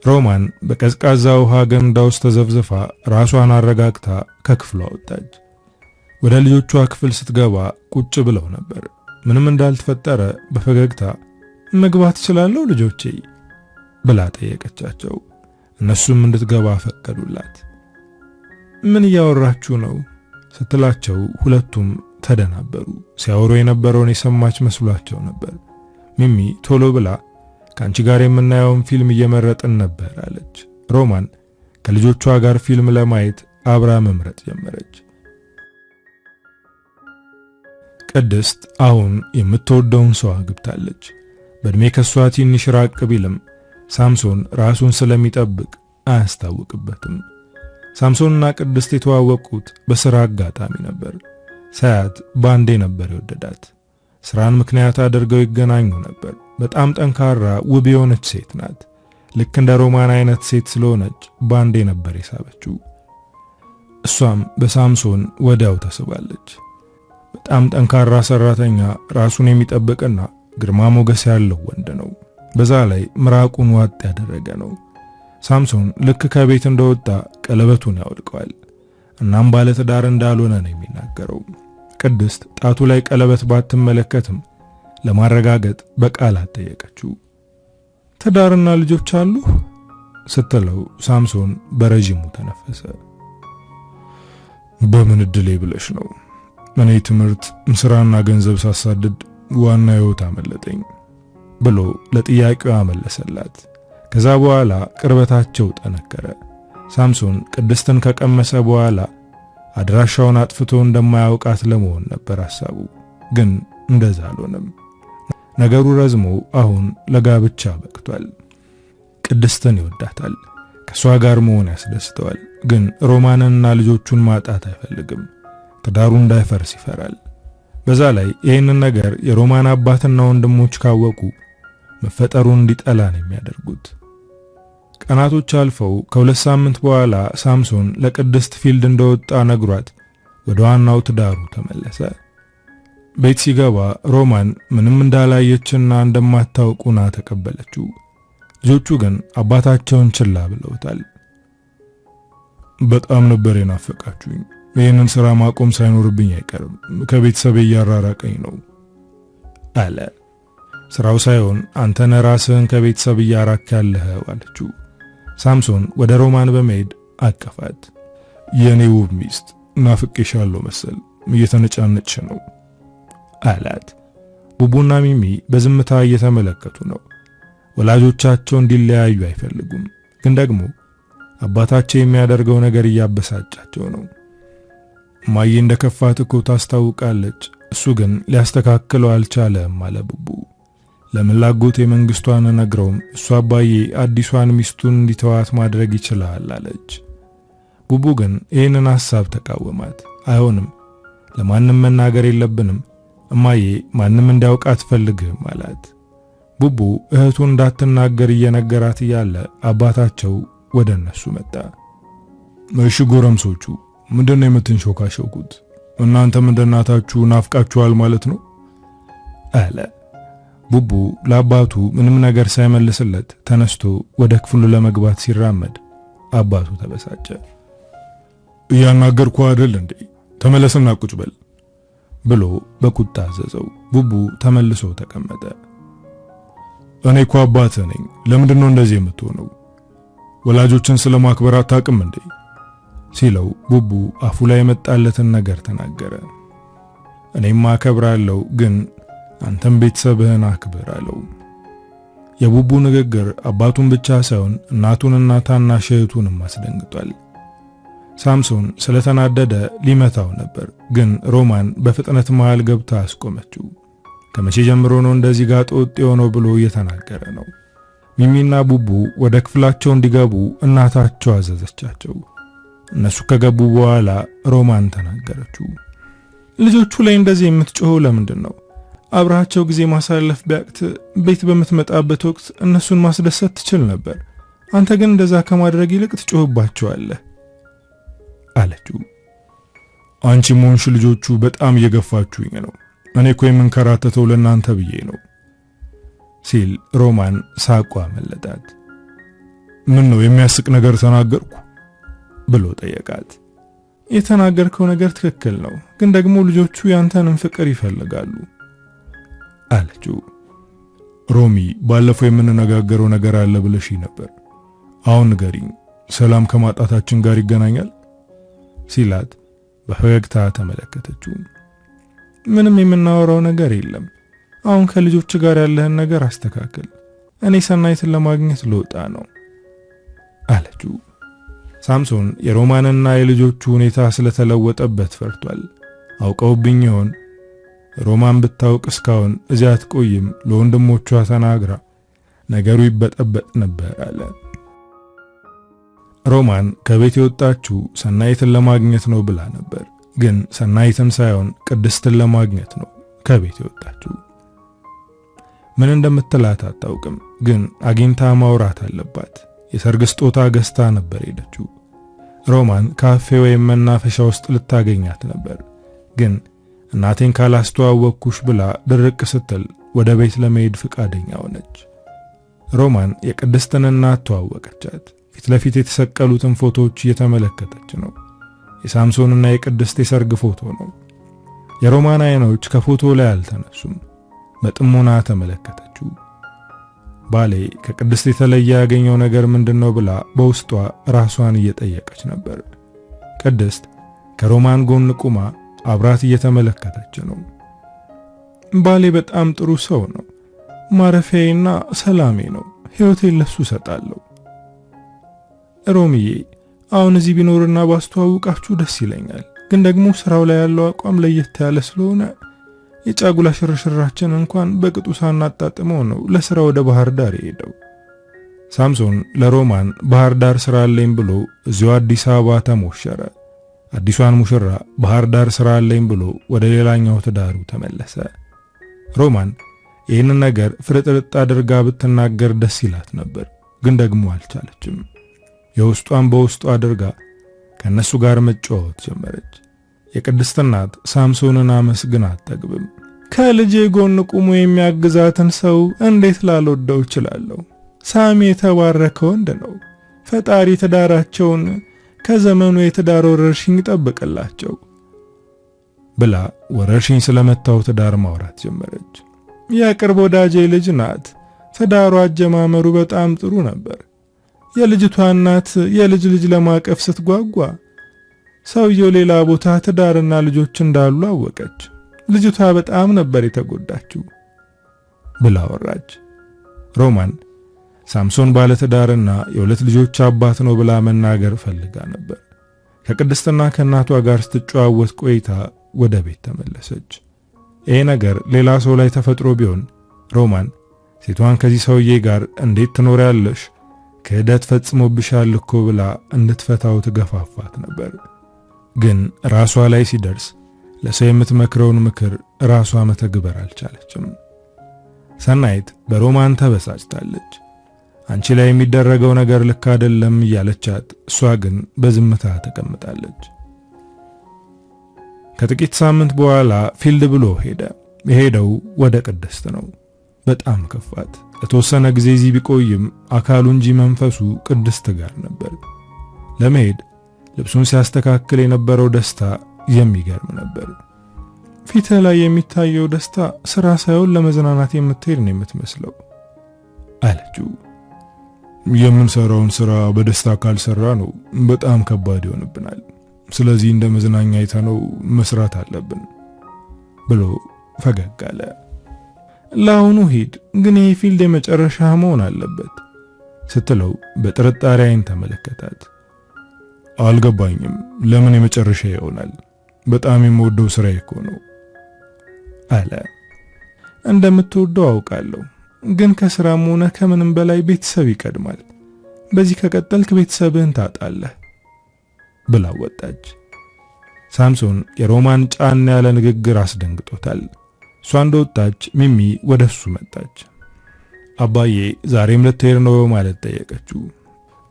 ሮማን በቀዝቃዛ ውሃ ገንዳ ውስጥ ተዘፍዝፋ ራሷን አረጋግታ ከክፍሏ ወጣች። ወደ ልጆቿ ክፍል ስትገባ ቁጭ ብለው ነበር። ምንም እንዳልተፈጠረ በፈገግታ መግባት እችላለሁ ልጆቼ ብላ ጠየቀቻቸው። እነሱም እንድትገባ ፈቀዱላት። ምን እያወራችሁ ነው ስትላቸው ሁለቱም ተደናበሩ። ሲያወሩ የነበረውን የሰማች መስሏቸው ነበር። ሚሚ ቶሎ ብላ ከአንቺ ጋር የምናየውን ፊልም እየመረጥን ነበር አለች። ሮማን ከልጆቿ ጋር ፊልም ለማየት አብራ መምረጥ ጀመረች። ቅድስት አሁን የምትወደውን ሰው አግብታለች። በእድሜ ከሷ ትንሽ ራቅ ቢልም ሳምሶን ራሱን ስለሚጠብቅ አያስታውቅበትም። ሳምሶንና ቅድስት የተዋወቁት በሥራ አጋጣሚ ነበር። ሳያት ባንዴ ነበር የወደዳት። ስራን ምክንያት አድርገው ይገናኙ ነበር። በጣም ጠንካራ ውብ የሆነች ሴት ናት። ልክ እንደ ሮማን አይነት ሴት ስለሆነች ባንዴ ነበር የሳበችው። እሷም በሳምሶን ወዲያው ተስባለች። በጣም ጠንካራ ሰራተኛ፣ ራሱን የሚጠብቅና ግርማ ሞገስ ያለው ወንድ ነው። በዛ ላይ ምራቁን ዋጥ ያደረገ ነው። ሳምሶን ልክ ከቤት እንደወጣ ቀለበቱን ያወልቀዋል። እናም ባለ ትዳር እንዳልሆነ ነው የሚናገረው። ቅድስት ጣቱ ላይ ቀለበት ባትመለከትም ለማረጋገጥ በቃላት ጠየቀችው። ትዳርና ልጆች አሉ ስትለው ሳምሶን በረጅሙ ተነፈሰ። በምን እድሌ ብለሽ ነው? እኔ ትምህርት፣ ስራና ገንዘብ ሳሳድድ ዋና ህይወት አመለጠኝ ብሎ ለጥያቄዋ መለሰላት። ከዛ በኋላ ቅርበታቸው ጠነከረ። ሳምሶን ቅድስትን ከቀመሰ በኋላ አድራሻውን አጥፍቶ እንደማያውቃት ለመሆን ነበር ሐሳቡ። ግን እንደዛ አልሆነም። ነገሩ ረዝሞ አሁን ለጋብቻ በቅቷል። ቅድስትን ይወዳታል። ከሷ ጋር መሆን ያስደስተዋል። ግን ሮማንንና ልጆቹን ማጣት አይፈልግም። ትዳሩ እንዳይፈርስ ይፈራል። በዛ ላይ ይህንን ነገር የሮማን አባትና ወንድሞች ካወቁ መፈጠሩን እንዲጠላ ነው የሚያደርጉት። ቀናቶች አልፈው ከሁለት ሳምንት በኋላ ሳምሶን ለቅድስት ፊልድ እንደወጣ ነግሯት ወደ ዋናው ትዳሩ ተመለሰ። ቤት ሲገባ ሮማን ምንም እንዳላየችና እንደማታውቁና ተቀበለችው። ልጆቹ ግን አባታቸውን ችላ ብለውታል። በጣም ነበር የናፈቃችሁኝ። ይህንን ስራ ማቆም ሳይኖርብኝ አይቀርም። ከቤተሰቤ እያራራቀኝ ነው አለ። ስራው ሳይሆን አንተነ ራስህን ከቤተሰብ እያራክ ያለኸው አለችው። ሳምሶን ወደ ሮማን በመሄድ አቀፋት። የኔ ውብ ሚስት ናፍቄሻለሁ መሰል፣ እየተነጫነች ነው አላት። ቡቡና ሚሚ በዝምታ እየተመለከቱ ነው። ወላጆቻቸው እንዲለያዩ አይፈልጉም፣ ግን ደግሞ አባታቸው የሚያደርገው ነገር እያበሳጫቸው ነው። ማዬ እንደከፋት እኮ ታስታውቃለች፣ እሱ ግን ሊያስተካክለው አልቻለም አለ ቡቡ። ለምን ላጎቴ መንግስቷን ነግረውም እሱ አባዬ አዲሷን ሚስቱን እንዲተዋት ማድረግ ይችላል አለች። ቡቡ ግን ይህንን ሐሳብ ተቃወማት። አይሆንም፣ ለማንም መናገር የለብንም፣ እማዬ ማንም እንዲያውቅ አትፈልግም አላት። ቡቡ እህቱን እንዳትናገር እየነገራት እያለ አባታቸው ወደ እነሱ መጣ። እሺ ጎረምሶቹ ምንድነው የምትንሾካሾኩት? እናንተም እንደናታችሁ ናፍቃችኋል ማለት ነው አለ። ቡቡ ለአባቱ ምንም ነገር ሳይመልስለት ተነስቶ ወደ ክፍሉ ለመግባት ሲራመድ አባቱ ተበሳጨ። እያናገርኩ አይደል እንዴ? ተመለስና ቁጭ በል ብሎ በቁጣ አዘዘው። ቡቡ ተመልሶ ተቀመጠ። እኔ እኮ አባትህ ነኝ፣ ለምንድን ነው እንደዚህ የምትሆነው? ወላጆችን ስለማክበር አታውቅም እንዴ ሲለው ቡቡ አፉ ላይ የመጣለትን ነገር ተናገረ። እኔም አከብራለሁ፣ ግን አንተም ቤተሰብህን አክብር አለው። የቡቡ ንግግር አባቱን ብቻ ሳይሆን እናቱንና ታናሽ እህቱንም አስደንግጧል። ሳምሶን ስለተናደደ ሊመታው ነበር፣ ግን ሮማን በፍጥነት መሃል ገብታ አስቆመችው። ከመቼ ጀምሮ ነው እንደዚህ ጋጥ ወጥ የሆነው ብሎ እየተናገረ ነው። ሚሚና ቡቡ ወደ ክፍላቸው እንዲገቡ እናታቸው አዘዘቻቸው። እነሱ ከገቡ በኋላ ሮማን ተናገረችው። ልጆቹ ላይ እንደዚህ የምትጮኸው ለምንድን ነው? አብራቸው ጊዜ ማሳለፍ ቢያቅት ቤት በምትመጣበት ወቅት እነሱን ማስደሰት ትችል ነበር። አንተ ግን እንደዛ ከማድረግ ይልቅ ትጮህባቸዋለህ አለችው። አንቺ ሞንሽ ልጆቹ በጣም እየገፋችሁኝ ነው። እኔ እኮ የምንከራተተው ለእናንተ ብዬ ነው ሲል ሮማን ሳቋ መለጣት። ምን ነው የሚያስቅ ነገር ተናገርኩ ብሎ ጠየቃት። የተናገርከው ነገር ትክክል ነው፣ ግን ደግሞ ልጆቹ ያንተንም ፍቅር ይፈልጋሉ አለችው። ሮሚ ባለፈው የምንነጋገረው ነገር አለ ብለሽ ነበር። አሁን ንገሪኝ፣ ሰላም ከማጣታችን ጋር ይገናኛል ሲላት በፈገግታ ተመለከተችው። ምንም የምናወራው ነገር የለም። አሁን ከልጆች ጋር ያለህን ነገር አስተካክል። እኔ ሰናይትን ለማግኘት ልወጣ ነው አለችው። ሳምሶን የሮማንና የልጆቹ ሁኔታ ስለተለወጠበት ፈርቷል። አውቀውብኝ ይሆን? ሮማን ብታውቅ እስካሁን እዚያ አትቆይም፣ ለወንድሞቿ ተናግራ ነገሩ ይበጠበጥ ነበር አለ። ሮማን ከቤት የወጣችው ሰናይትን ለማግኘት ነው ብላ ነበር፣ ግን ሰናይትን ሳይሆን ቅድስትን ለማግኘት ነው ከቤት የወጣችው። ምን እንደምትላት አታውቅም፣ ግን አግኝታ ማውራት አለባት። የሰርግ ስጦታ ገዝታ ነበር ሄደችው። ሮማን ካፌ ወይም መናፈሻ ውስጥ ልታገኛት ነበር፣ ግን እናቴን ካላስተዋወቅኩሽ ብላ ድርቅ ስትል ወደ ቤት ለመሄድ ፍቃደኛ ሆነች። ሮማን የቅድስትን እናት ተዋወቀቻት። ፊት ለፊት የተሰቀሉትን ፎቶዎች እየተመለከተች ነው። የሳምሶንና የቅድስት የሰርግ ፎቶ ነው። የሮማን አይኖች ከፎቶ ላይ አልተነሱም። በጥሞና ተመለከተችው። ባሌ ከቅድስት የተለየ ያገኘው ነገር ምንድነው ብላ በውስጧ ራሷን እየጠየቀች ነበር። ቅድስት ከሮማን ጎን ቁማ አብራት እየተመለከተች ነው። ባሌ በጣም ጥሩ ሰው ነው። ማረፊያዬና ሰላሜ ነው። ሕይወቴን ለሱ ሰጣለሁ። ሮሚዬ አሁን እዚህ ቢኖርና ባስተዋውቃችሁ ደስ ይለኛል፣ ግን ደግሞ ስራው ላይ ያለው አቋም ለየት ያለ ስለሆነ የጫጉላ ሽርሽራችን እንኳን በቅጡ ሳናጣጥመው ነው ለስራ ወደ ባህር ዳር ሄደው። ሳምሶን ለሮማን ባህር ዳር ስራ አለኝ ብሎ እዚሁ አዲስ አበባ ተሞሸረ። አዲሷን ሙሽራ ባህር ዳር ስራ አለኝ ብሎ ወደ ሌላኛው ትዳሩ ተመለሰ። ሮማን ይህን ነገር ፍርጥርጥ አድርጋ ብትናገር ደስ ይላት ነበር፣ ግን ደግሞ አልቻለችም። የውስጧን በውስጧ አድርጋ ከነሱ ጋር መጫወት ጀመረች። የቅድስት እናት ሳምሶንን አመስግና አትጠግብም። ከልጄ ጎን ቁሞ የሚያግዛትን ሰው እንዴት ላልወደው እችላለሁ? ሳሚ የተባረከ ወንድ ነው። ፈጣሪ ትዳራቸውን ከዘመኑ የትዳር ወረርሽኝ ይጠብቅላቸው ብላ ወረርሽኝ ስለመታው ትዳር ማውራት ጀመረች። የቅርብ ወዳጄ ልጅ ናት። ትዳሩ አጀማመሩ በጣም ጥሩ ነበር። የልጅቷ እናት የልጅ ልጅ ለማቀፍ ስትጓጓ ሰውየው ሌላ ቦታ ትዳርና ልጆች እንዳሉ አወቀች። ልጅቷ በጣም ነበር የተጎዳችው ብላ ወራች። ሮማን ሳምሶን ባለ ትዳርና የሁለት ልጆች አባት ነው ብላ መናገር ፈልጋ ነበር። ከቅድስትና ከእናቷ ጋር ስትጨዋወት ቆይታ ወደ ቤት ተመለሰች። ይሄ ነገር ሌላ ሰው ላይ ተፈጥሮ ቢሆን ሮማን ሴቷን ከዚህ ሰውዬ ጋር እንዴት ትኖሪያለሽ? ክህደት ፈጽሞብሻል እኮ ብላ እንድትፈታው ትገፋፋት ነበር። ግን ራሷ ላይ ሲደርስ ለሰው የምትመክረውን ምክር ራሷ መተግበር አልቻለችም። ሰናይት በሮማን ተበሳጭታለች። አንቺ ላይ የሚደረገው ነገር ልክ አይደለም እያለቻት፣ እሷ ግን በዝምታ ተቀምጣለች። ከጥቂት ሳምንት በኋላ ፊልድ ብሎ ሄደ። የሄደው ወደ ቅድስት ነው። በጣም ከፋት። ለተወሰነ ጊዜ እዚህ ቢቆይም አካሉ እንጂ መንፈሱ ቅድስት ጋር ነበር። ለመሄድ ልብሱን ሲያስተካክል የነበረው ደስታ የሚገርም ነበር። ፊት ላይ የሚታየው ደስታ ስራ ሳይሆን ለመዝናናት የምትሄድ ነው የምትመስለው አለችው። የምንሰራውን ስራ በደስታ ካልሰራ ነው በጣም ከባድ ይሆንብናል። ስለዚህ እንደ መዝናኛ አይተነው መስራት አለብን ብሎ ፈገግ አለ። ለአሁኑ ሂድ፣ ግን ይህ ፊልድ የመጨረሻ መሆን አለበት ስትለው በጥርጣሬ አይን ተመለከታት። አልገባኝም፣ ለምን የመጨረሻ ይሆናል? በጣም የምወደው ስራዬ እኮ ነው አለ። እንደምትወደው አውቃለሁ፣ ግን ከስራም ሆነ ከምንም በላይ ቤተሰብ ይቀድማል። በዚህ ከቀጠልክ ቤተሰብህን ታጣለህ ብላ ወጣች። ሳምሶን የሮማን ጫን ያለ ንግግር አስደንግጦታል። እሷ እንደወጣች ሚሚ ወደሱ መጣች። አባዬ ዛሬም ልትሄድ ነው ማለት ጠየቀችው።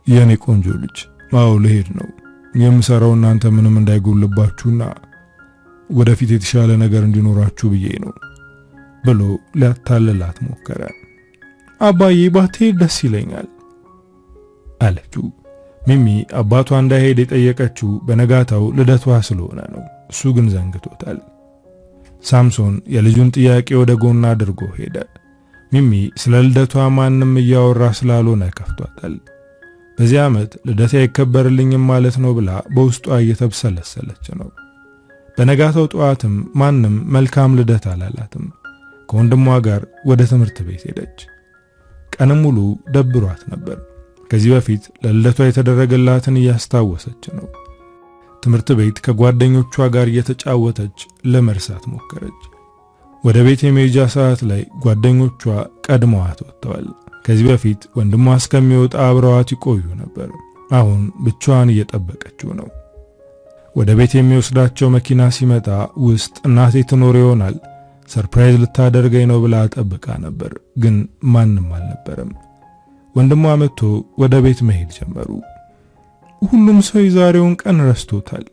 የኔ ቆንጆ ልጅ፣ አዎ ልሄድ ነው። የምሰራው እናንተ ምንም እንዳይጎልባችሁና ወደፊት የተሻለ ነገር እንዲኖራችሁ ብዬ ነው ብሎ ሊያታልላት ሞከረ። አባዬ ባትሄድ ደስ ይለኛል አለችው። ሚሚ አባቷ እንዳይሄድ የጠየቀችው በነጋታው ልደቷ ስለሆነ ነው። እሱ ግን ዘንግቶታል። ሳምሶን የልጁን ጥያቄ ወደ ጎን አድርጎ ሄደ። ሚሚ ስለ ልደቷ ማንም እያወራ ስላልሆነ ከፍቷታል። በዚህ ዓመት ልደቴ አይከበርልኝም ማለት ነው ብላ በውስጧ እየተብሰለሰለች ነው። በነጋታው ጠዋትም ማንም መልካም ልደት አላላትም። ከወንድሟ ጋር ወደ ትምህርት ቤት ሄደች። ቀንም ሙሉ ደብሯት ነበር። ከዚህ በፊት ለልደቷ የተደረገላትን እያስታወሰች ነው። ትምህርት ቤት ከጓደኞቿ ጋር እየተጫወተች ለመርሳት ሞከረች። ወደ ቤት የመሄጃ ሰዓት ላይ ጓደኞቿ ቀድመዋት ወጥተዋል። ከዚህ በፊት ወንድሟ እስከሚወጣ አብረዋት ይቆዩ ነበር። አሁን ብቻዋን እየጠበቀችው ነው። ወደ ቤት የሚወስዳቸው መኪና ሲመጣ ውስጥ እናቴ ትኖር ይሆናል ሰርፕራይዝ ልታደርገኝ ነው ብላ ጠብቃ ነበር፣ ግን ማንም አልነበረም። ወንድሟ መጥቶ ወደ ቤት መሄድ ጀመሩ። ሁሉም ሰው የዛሬውን ቀን ረስቶታል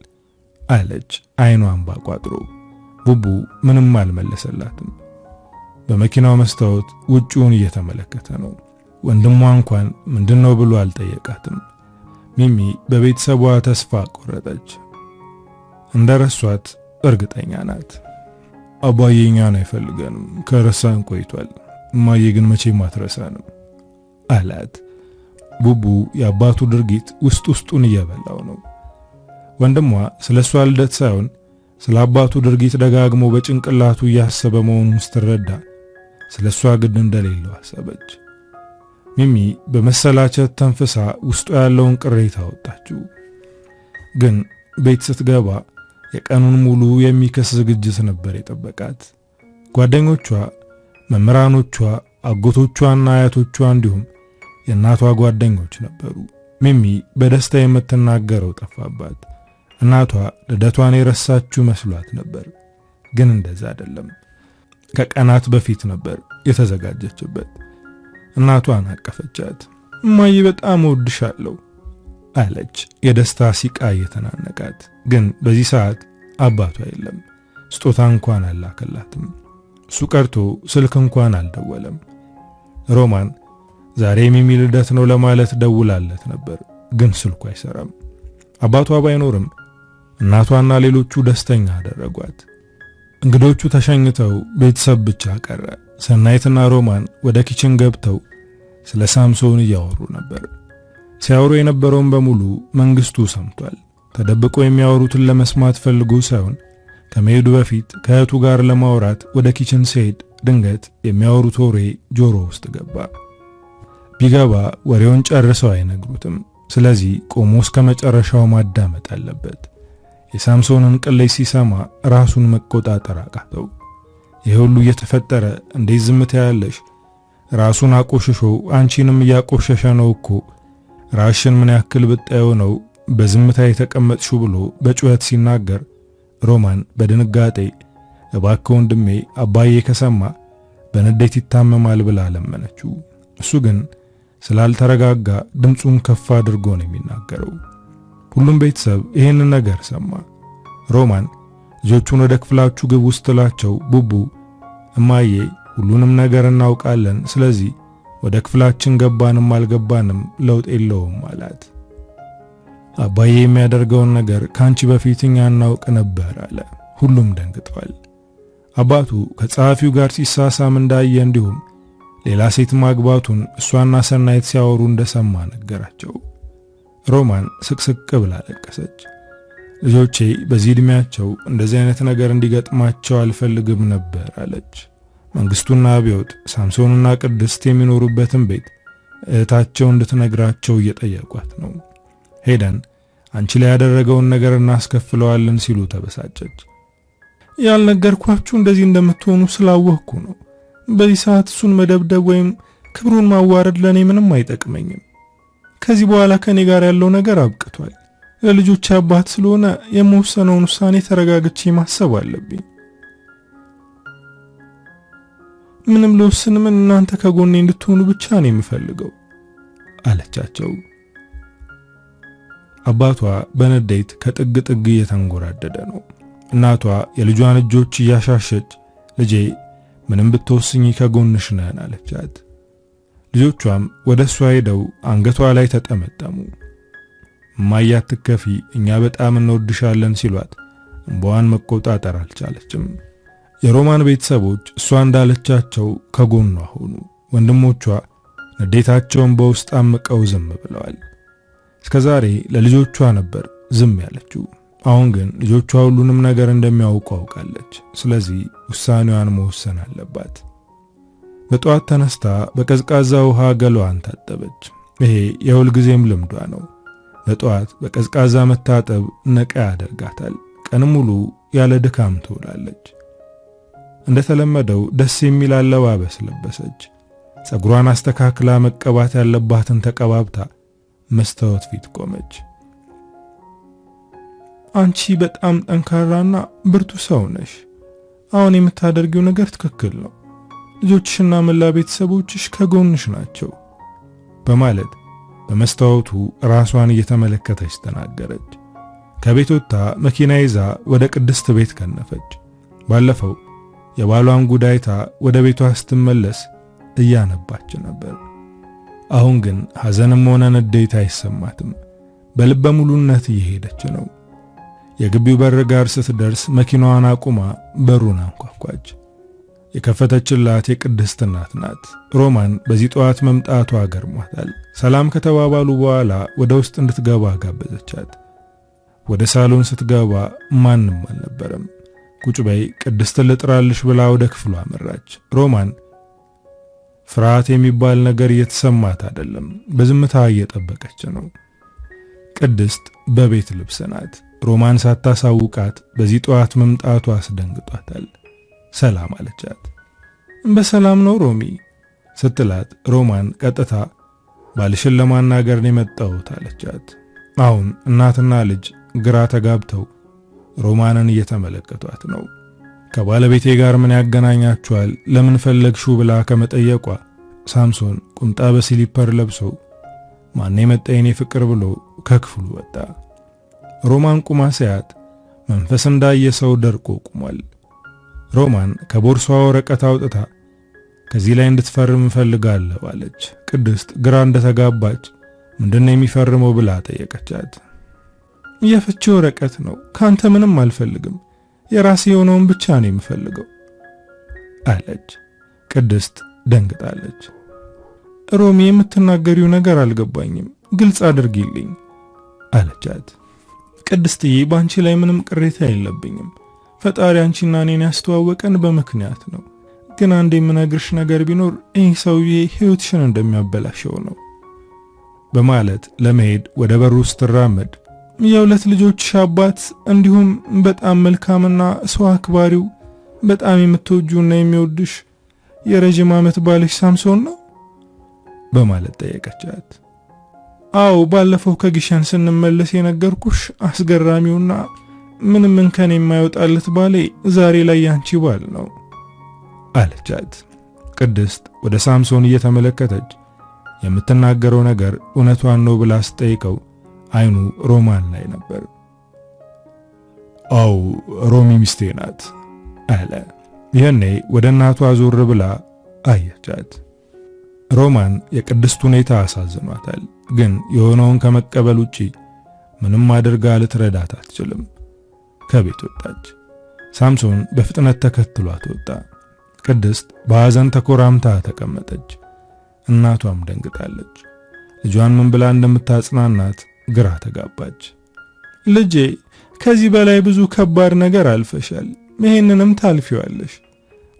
አለች አይኗን ባቋጥሮ። ቡቡ ምንም አልመለሰላትም። በመኪናው መስታወት ውጪውን እየተመለከተ ነው። ወንድሟ እንኳን ምንድነው ብሎ አልጠየቃትም። ሚሚ በቤተሰቧ ተስፋ ቆረጠች። እንደረሷት እርግጠኛ ናት። አባዬ እኛን አይፈልገንም፣ ከረሳን ቆይቷል። እማዬ ግን መቼም አትረሳንም አላት። ቡቡ የአባቱ ድርጊት ውስጡን እየበላው ነው። ወንድሟ ስለሷ ልደት ሳይሆን ስለ አባቱ ድርጊት ደጋግሞ በጭንቅላቱ እያሰበ መሆኑን ስትረዳ ስለሷ ግድ እንደሌለው አሰበች። ሚሚ በመሰላቸት ተንፍሳ ውስጡ ያለውን ቅሬታ አወጣችው። ግን ቤት ስትገባ የቀኑን ሙሉ የሚከስ ዝግጅት ነበር የጠበቃት። ጓደኞቿ፣ መምህራኖቿ፣ አጎቶቿና አያቶቿ እንዲሁም የእናቷ ጓደኞች ነበሩ። ሚሚ በደስታ የምትናገረው ጠፋባት። እናቷ ልደቷን የረሳችው መስሏት ነበር፣ ግን እንደዛ አይደለም። ከቀናት በፊት ነበር የተዘጋጀችበት። እናቷን አቀፈቻት። እማዬ በጣም እወድሻለሁ አለች፣ የደስታ ሲቃ የተናነቃት። ግን በዚህ ሰዓት አባቷ የለም። ስጦታ እንኳን አላከላትም። እሱ ቀርቶ ስልክ እንኳን አልደወለም። ሮማን ዛሬ ሚሚ ልደት ነው ለማለት ደውላለት ነበር፣ ግን ስልኩ አይሰራም። አባቷ ባይኖርም እናቷና ሌሎቹ ደስተኛ አደረጓት። እንግዶቹ ተሸኝተው ቤተሰብ ብቻ ቀረ። ሰናይትና ሮማን ወደ ኪችን ገብተው ስለ ሳምሶን እያወሩ ነበር። ሲያወሩ የነበረውን በሙሉ መንግስቱ ሰምቷል። ተደብቆ የሚያወሩትን ለመስማት ፈልጎ ሳይሆን ከመሄዱ በፊት ከእህቱ ጋር ለማውራት ወደ ኪችን ሲሄድ ድንገት የሚያወሩት ወሬ ጆሮ ውስጥ ገባ። ቢገባ ወሬውን ጨርሰው አይነግሩትም። ስለዚህ ቆሞ እስከ መጨረሻው ማዳመጥ አለበት። የሳምሶንን ቅሌት ሲሰማ ራሱን መቆጣጠር አቃተው። ይህ ሁሉ እየተፈጠረ እንዴት ዝም ትያለሽ? ራሱን አቆሽሾ አንቺንም እያቆሸሸ ነው እኮ። ራስሽን ምን ያክል ብታየው ነው በዝምታ የተቀመጥሽው ብሎ በጩኸት ሲናገር ሮማን በድንጋጤ እባክህ ወንድሜ አባዬ ከሰማ በንዴት ይታመማል ብላ ለመነችው። እሱ ግን ስላልተረጋጋ ድምፁን ከፍ አድርጎ ነው የሚናገረው። ሁሉም ቤተሰብ ይሄንን ነገር ሰማ። ሮማን ልጆቹን ወደ ክፍላችሁ ግቡ ስትላቸው ቡቡ እማዬ ሁሉንም ነገር እናውቃለን፣ ስለዚህ ወደ ክፍላችን ገባንም አልገባንም ለውጥ የለውም አላት። አባዬ የሚያደርገውን ነገር ካንቺ በፊት እኛ እናውቅ ነበር አለ። ሁሉም ደንግጠዋል። አባቱ ከጸሐፊው ጋር ሲሳሳም እንዳየ እንዲሁም ሌላ ሴት ማግባቱን እሷና ሰናይት ሲያወሩ እንደሰማ ነገራቸው። ሮማን ስቅስቅ ብላ ለቀሰች። ልጆቼ በዚህ እድሜያቸው እንደዚህ አይነት ነገር እንዲገጥማቸው አልፈልግም ነበር አለች። መንግስቱና አብዮት ሳምሶንና ቅድስት የሚኖሩበትን ቤት እህታቸው እንድትነግራቸው እየጠየቋት ነው። ሄደን አንቺ ላይ ያደረገውን ነገር እናስከፍለዋለን ሲሉ ተበሳጨች። ያልነገርኳችሁ እንደዚህ እንደምትሆኑ ስላወቅኩ ነው። በዚህ ሰዓት እሱን መደብደብ ወይም ክብሩን ማዋረድ ለኔ ምንም አይጠቅመኝም። ከዚህ በኋላ ከኔ ጋር ያለው ነገር አብቅቷል። ለልጆች አባት ስለሆነ የምወሰነውን ውሳኔ ተረጋግቼ ማሰብ አለብኝ። ምንም ልወስን ምን እናንተ ከጎኔ እንድትሆኑ ብቻ ነው የምፈልገው አለቻቸው። አባቷ በንዴት ከጥግ ጥግ እየተንጎራደደ ነው። እናቷ የልጇን እጆች እያሻሸች ልጄ ምንም ብትወስኚ ከጎንሽ ነን አለቻት። ልጆቿም ወደሷ ሄደው አንገቷ ላይ ተጠመጠሙ። እማዬ አትከፊ፣ እኛ በጣም እንወድሻለን ሲሏት እንባዋን መቆጣጠር አልቻለችም። የሮማን ቤተሰቦች እሷ እንዳለቻቸው ከጎኗ ሆኑ። ወንድሞቿ ንዴታቸውን በውስጥ አምቀው ዝም ብለዋል። እስከዛሬ ለልጆቿ ነበር ዝም ያለችው። አሁን ግን ልጆቿ ሁሉንም ነገር እንደሚያውቁ አውቃለች። ስለዚህ ውሳኔዋን መወሰን አለባት። በጠዋት ተነስታ በቀዝቃዛ ውሃ ገላዋን ታጠበች። ይሄ የሁል ጊዜም ልምዷ ነው። በጠዋት በቀዝቃዛ መታጠብ ነቃ ያደርጋታል። ቀን ሙሉ ያለ ድካም ትውላለች። እንደተለመደው ደስ የሚል አለባበስ ለበሰች። ፀጉሯን አስተካክላ መቀባት ያለባትን ተቀባብታ መስታወት ፊት ቆመች። አንቺ በጣም ጠንካራና ብርቱ ሰው ነሽ። አሁን የምታደርጊው ነገር ትክክል ነው። ልጆችሽና መላ ቤተሰቦችሽ ከጎንሽ ናቸው በማለት በመስታወቱ ራሷን እየተመለከተች ተናገረች። ከቤት ወጥታ መኪና ይዛ ወደ ቅድስት ቤት ከነፈች። ባለፈው የባሏን ጉዳይታ ወደ ቤቷ ስትመለስ እያነባች ነበር። አሁን ግን ሐዘንም ሆነ ንዴት አይሰማትም። በልበ ሙሉነት እየሄደች ነው። የግቢው በር ጋር ስትደርስ መኪናዋን አቁማ በሩን አንኳኳች። የከፈተችላት የቅድስት እናት ናት። ሮማን በዚህ ጠዋት መምጣቷ ገርሟታል። ሰላም ከተባባሉ በኋላ ወደ ውስጥ እንድትገባ ጋበዘቻት። ወደ ሳሎን ስትገባ ማንም አልነበረም። ቁጭ በይ ቅድስት ልጥራልሽ ብላ ወደ ክፍሏ አመራች። ሮማን ፍርሃት የሚባል ነገር እየተሰማት አይደለም። በዝምታ እየጠበቀች ነው። ቅድስት በቤት ልብስ ናት። ሮማን ሳታሳውቃት በዚህ ጠዋት መምጣቷ አስደንግጧታል። ሰላም አለቻት። በሰላም ነው ሮሚ ስትላት ሮማን ቀጥታ ባልሽን ለማናገር ነው የመጣሁት አለቻት። አሁን እናትና ልጅ ግራ ተጋብተው ሮማንን እየተመለከቷት ነው። ከባለቤቴ ጋር ምን ያገናኛችኋል? ለምን ፈለግሽው ብላ ከመጠየቋ ሳምሶን ቁምጣ በስሊፐር ለብሶ ማን የመጣ የኔ ፍቅር ብሎ ከክፍሉ ወጣ። ሮማን ቁማ ሲያት መንፈስ እንዳየ ሰው ደርቆ ቆሟል። ሮማን ከቦርሳዋ ወረቀት አውጥታ ከዚህ ላይ እንድትፈርም እፈልጋለሁ አለች። ቅድስት ግራ እንደተጋባች ምንድነው የሚፈርመው ብላ ጠየቀቻት። የፍቺ ወረቀት ነው፣ ካንተ ምንም አልፈልግም፣ የራሴ የሆነውን ብቻ ነው የምፈልገው አለች። ቅድስት ደንግጣለች። ሮሚ የምትናገሪው ነገር አልገባኝም፣ ግልጽ አድርጊልኝ አለቻት። ቅድስትዬ ባንቺ ላይ ምንም ቅሬታ የለብኝም። ፈጣሪ አንቺና እኔን ያስተዋወቀን በምክንያት ነው። ግን አንድ የምነግርሽ ነገር ቢኖር ይህ ሰውዬ ሕይወትሽን እንደሚያበላሸው ነው በማለት ለመሄድ ወደ በሩ ስትራመድ የሁለት ልጆችሽ አባት እንዲሁም በጣም መልካምና ሰው አክባሪው በጣም የምትወጂውና የሚወድሽ የረጅም ዓመት ባልሽ ሳምሶን ነው በማለት ጠየቀቻት። አዎ ባለፈው ከግሸን ስንመለስ የነገርኩሽ አስገራሚውና ምንም እንከን የማይወጣለት ባሌ ዛሬ ላይ ያንቺ ባል ነው አለቻት። ቅድስት ወደ ሳምሶን እየተመለከተች የምትናገረው ነገር እውነቷን ነው ብላ ስትጠይቀው አይኑ ሮማን ላይ ነበር። አው ሮሚ ሚስቴ ናት አለ። ይሄኔ ወደ እናቷ ዞር ብላ አየቻት። ሮማን የቅድስት ሁኔታ አሳዝኗታል። ግን የሆነውን ከመቀበል ውጪ ምንም አድርጋ ልትረዳት አትችልም። ከቤት ወጣች። ሳምሶን በፍጥነት ተከትሏት ወጣ። ቅድስት በሐዘን ተኮራምታ ተቀመጠች። እናቷም ደንግጣለች። ልጇን ምን ብላ እንደምታጽናናት ግራ ተጋባች። ልጄ ከዚህ በላይ ብዙ ከባድ ነገር አልፈሻል። ይሄንንም ታልፊዋለሽ።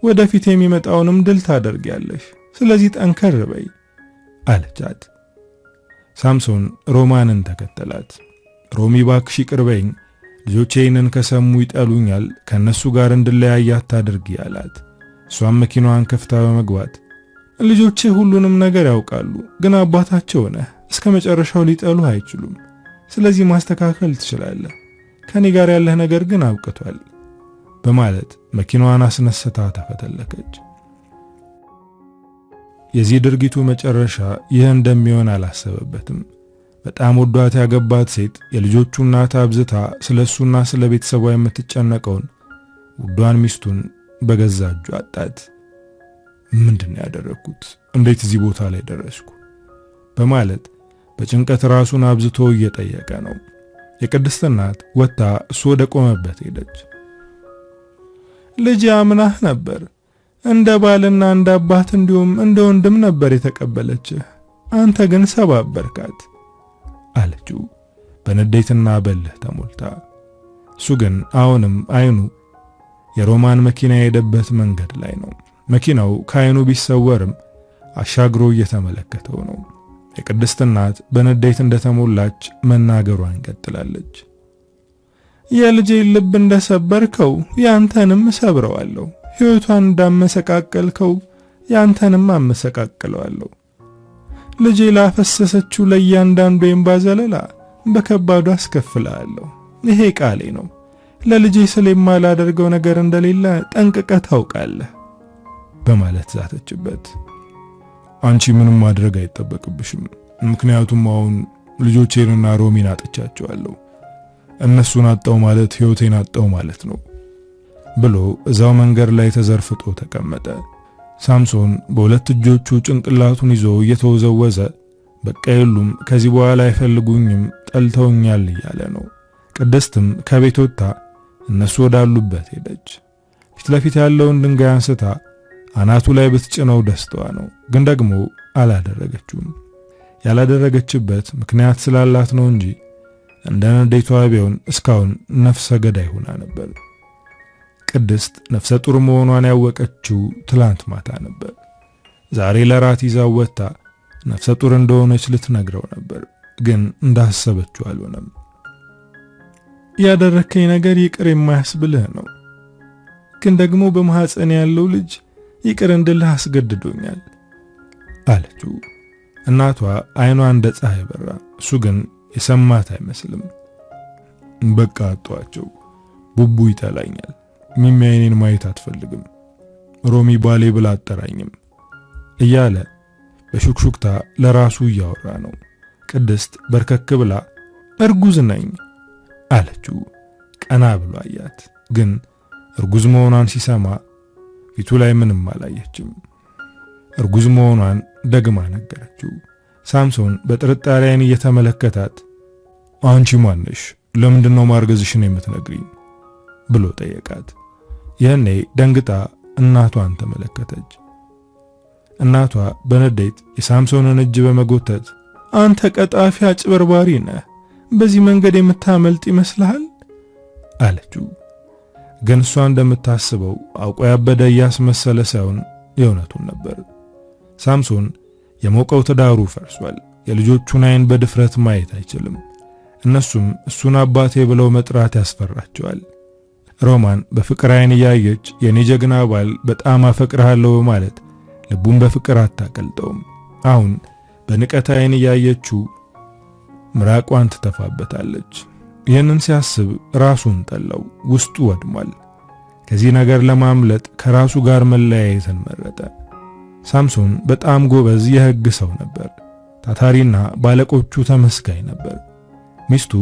ወደፊት የሚመጣውንም ድል ታደርጊያለሽ። ስለዚህ ጠንከር በይ አለቻት። ሳምሶን ሮማንን ተከተላት። ሮሚ ባክሽ ይቅር በይኝ፣ ልጆቼ ይህንን ከሰሙ ይጠሉኛል፣ ከነሱ ጋር እንድለያይ አታድርጊ አላት። እሷም መኪናዋን ከፍታ በመግባት ልጆቼ ሁሉንም ነገር ያውቃሉ፣ ግን አባታቸው ነህ፣ እስከ መጨረሻው ሊጠሉ አይችሉም። ስለዚህ ማስተካከል ትችላለህ፣ ከኔ ጋር ያለህ ነገር ግን አብቅቷል በማለት መኪናዋን አስነስታ ተፈተለከች። የዚህ ድርጊቱ መጨረሻ ይህ እንደሚሆን አላሰበበትም። በጣም ወዷት ያገባት ሴት የልጆቹ እናት አብዝታ ስለሱና ስለ ቤተሰቧ የምትጨነቀውን ውዷን ሚስቱን በገዛ እጁ አጣት። ምንድነው ያደረኩት? እንዴት እዚህ ቦታ ላይ ደረስኩ? በማለት በጭንቀት ራሱን አብዝቶ እየጠየቀ ነው። የቅድስት እናት ወጣ እሱ ወደ ቆመበት ሄደች። ልጅ አምናህ ነበር፣ እንደ ባልና እንደ አባት እንዲሁም እንደ ወንድም ነበር የተቀበለችህ፣ አንተ ግን ሰባበርካት አለችው በንዴትና በልህ ተሞልታ። እሱ ግን አሁንም አይኑ የሮማን መኪና የሄደበት መንገድ ላይ ነው። መኪናው ከአይኑ ቢሰወርም አሻግሮ እየተመለከተው ነው። የቅድስት እናት በንዴት እንደተሞላች መናገሯን ቀጥላለች። የልጄን ልብ እንደሰበርከው ያንተንም ሰብረዋለሁ፣ ሕይወቷን እንዳመሰቃቀልከው ያንተንም አመሰቃቅለዋለሁ። ልጄ ላፈሰሰችው ለእያንዳንዱ የእንባ ዘለላ በከባዱ አስከፍልሃለሁ። ይሄ ቃሌ ነው። ለልጄ ስለ የማላደርገው ነገር እንደሌለ ጠንቅቀህ ታውቃለህ በማለት ዛተችበት። አንቺ ምንም ማድረግ አይጠበቅብሽም፣ ምክንያቱም አሁን ልጆቼንና ሮሚን አጥቻቸዋለሁ። እነሱን አጣው ማለት ሕይወቴን አጣው ማለት ነው ብሎ እዛው መንገድ ላይ ተዘርፍጦ ተቀመጠ። ሳምሶን በሁለት እጆቹ ጭንቅላቱን ይዞ እየተወዘወዘ በቃ የሉም፣ ከዚህ በኋላ አይፈልጉኝም፣ ጠልተውኛል እያለ ነው። ቅድስትም ከቤት ወጣ እነሱ ወዳሉበት ሄደች። ፊት ለፊት ያለውን ድንጋይ አንስታ አናቱ ላይ ብትጭነው ደስታዋ ነው፣ ግን ደግሞ አላደረገችውም። ያላደረገችበት ምክንያት ስላላት ነው እንጂ እንደ ንዴቷ ቢሆን እስካሁን ነፍሰ ገዳይ ሆና ነበር። ቅድስት ነፍሰ ጡር መሆኗን ያወቀችው ትላንት ማታ ነበር። ዛሬ ለራት ይዛው ወጣ ነፍሰ ጡር እንደሆነች ልትነግረው ነበር፣ ግን እንዳሰበችው አልሆነም። ያደረከኝ ነገር ይቅር የማያስብልህ ነው፣ ግን ደግሞ በማህፀን ያለው ልጅ ይቅር እንድልህ አስገድዶኛል አለችው። እናቷ አይኗ እንደ ፀሐይ በራ። እሱ ግን የሰማት አይመስልም። በቃ አጧቸው፣ ቡቡ ይጠላኛል፣ ሚሚ አይኔን ማየት አትፈልግም፣ ሮሚ ባሌ ብላ አጠራኝም እያለ በሹክሹክታ ለራሱ እያወራ ነው። ቅድስት በርከክ ብላ እርጉዝ ነኝ አለችው። ቀና ብሎ አያት፣ ግን እርጉዝ መሆኗን ሲሰማ ፊቱ ላይ ምንም አላየችም። እርጉዝ መሆኗን ደግማ ነገረችው። ሳምሶን በጥርጣሬ አይን እየተመለከታት አንቺ ማነሽ? ለምንድነው ማርገዝሽን የምትነግሪኝ? ብሎ ጠየቃት። ይህኔ ደንግጣ እናቷን ተመለከተች። እናቷ በንዴት የሳምሶንን እጅ በመጎተት አንተ ቀጣፊ አጭበርባሪ ነህ፣ በዚህ መንገድ የምታመልጥ ይመስልሃል አለችው። ግን እሷ እንደምታስበው አውቆ ያበደ እያስመሰለ ሳይሆን የእውነቱን ነበር። ሳምሶን የሞቀው ትዳሩ ፈርሷል። የልጆቹን አይን በድፍረት ማየት አይችልም። እነሱም እሱን አባቴ ብለው መጥራት ያስፈራቸዋል። ሮማን በፍቅር አይን እያየች የኔ ጀግና ባል በጣም አፈቅርሃለሁ በማለት ልቡን በፍቅር አታቀልጠውም። አሁን በንቀት አይን እያየችው ምራቋን ትተፋበታለች። ይህንን ሲያስብ ራሱን ጠላው፣ ውስጡ ወድሟል። ከዚህ ነገር ለማምለጥ ከራሱ ጋር መለያየትን መረጠ። ሳምሶን በጣም ጎበዝ የሕግ ሰው ነበር። ታታሪና ባለቆቹ ተመስጋኝ ነበር። ሚስቱ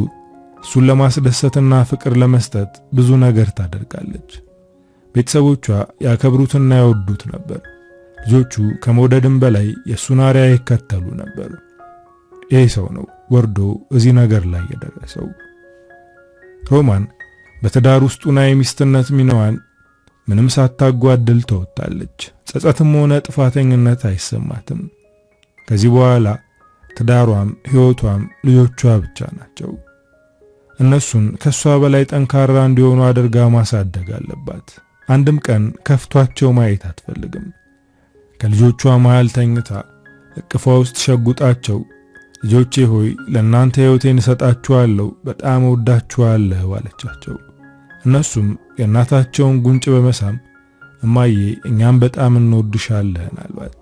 እሱን ለማስደሰትና ፍቅር ለመስጠት ብዙ ነገር ታደርጋለች። ቤተሰቦቿ ያከብሩትና ያወዱት ነበር። ልጆቹ ከመውደድም በላይ የሱን አርአያ ይከተሉ ነበር። ይህ ሰው ነው ወርዶ እዚህ ነገር ላይ የደረሰው። ሮማን በትዳር ውስጡና የሚስትነት ሚናዋን ምንም ሳታጓድል ተወጣለች። ጸጸትም ሆነ ጥፋተኝነት አይሰማትም። ከዚህ በኋላ ትዳሯም ሕይወቷም ልጆቿ ብቻ ናቸው። እነሱን ከሷ በላይ ጠንካራ እንዲሆኑ አድርጋ ማሳደግ አለባት። አንድም ቀን ከፍቷቸው ማየት አትፈልግም። ከልጆቿ መሃል ተኝታ እቅፏ ውስጥ ሸጉጣቸው ልጆቼ ሆይ ለእናንተ ሕይወቴን እሰጣችኋለሁ፣ በጣም እወዳችኋለሁ አለቻቸው። እነሱም የእናታቸውን ጉንጭ በመሳም እማዬ እኛም በጣም እንወድሻለን አልባት።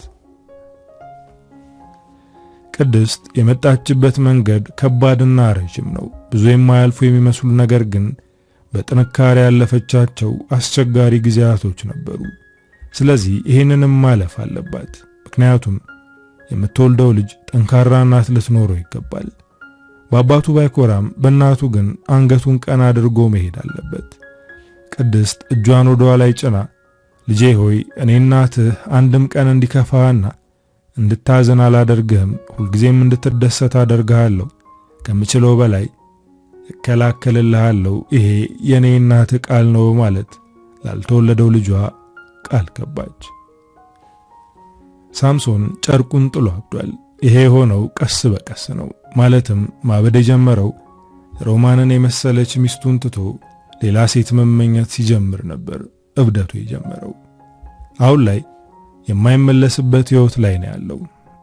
ቅድስት የመጣችበት መንገድ ከባድና ረጅም ነው። ብዙ የማያልፉ የሚመስሉ ነገር ግን በጥንካሬ ያለፈቻቸው አስቸጋሪ ጊዜያቶች ነበሩ። ስለዚህ ይሄንንም ማለፍ አለባት። ምክንያቱም የምትወልደው ልጅ ጠንካራ እናት ልትኖረው ይገባል። በአባቱ ባይኮራም በእናቱ ግን አንገቱን ቀና አድርጎ መሄድ አለበት። ቅድስት እጇን ወደ ኋላ ጭና ልጄ ሆይ እኔ እናትህ አንድም ቀን እንዲከፋህና እንድታዘን አላደርግህም፣ ሁልጊዜም እንድትደሰት አደርግሃለሁ፣ ከምችለው በላይ እከላከልልሃለሁ፣ ይሄ የኔ እናት ቃል ነው ማለት ላልተወለደው ልጇ ቃል ገባች። ሳምሶን ጨርቁን ጥሎ አብዷል። ይሄ ሆነው ቀስ በቀስ ነው። ማለትም ማበድ የጀመረው ሮማንን የመሰለች ሚስቱን ትቶ ሌላ ሴት መመኘት ሲጀምር ነበር እብደቱ የጀመረው። አሁን ላይ የማይመለስበት ሕይወት ላይ ነው ያለው።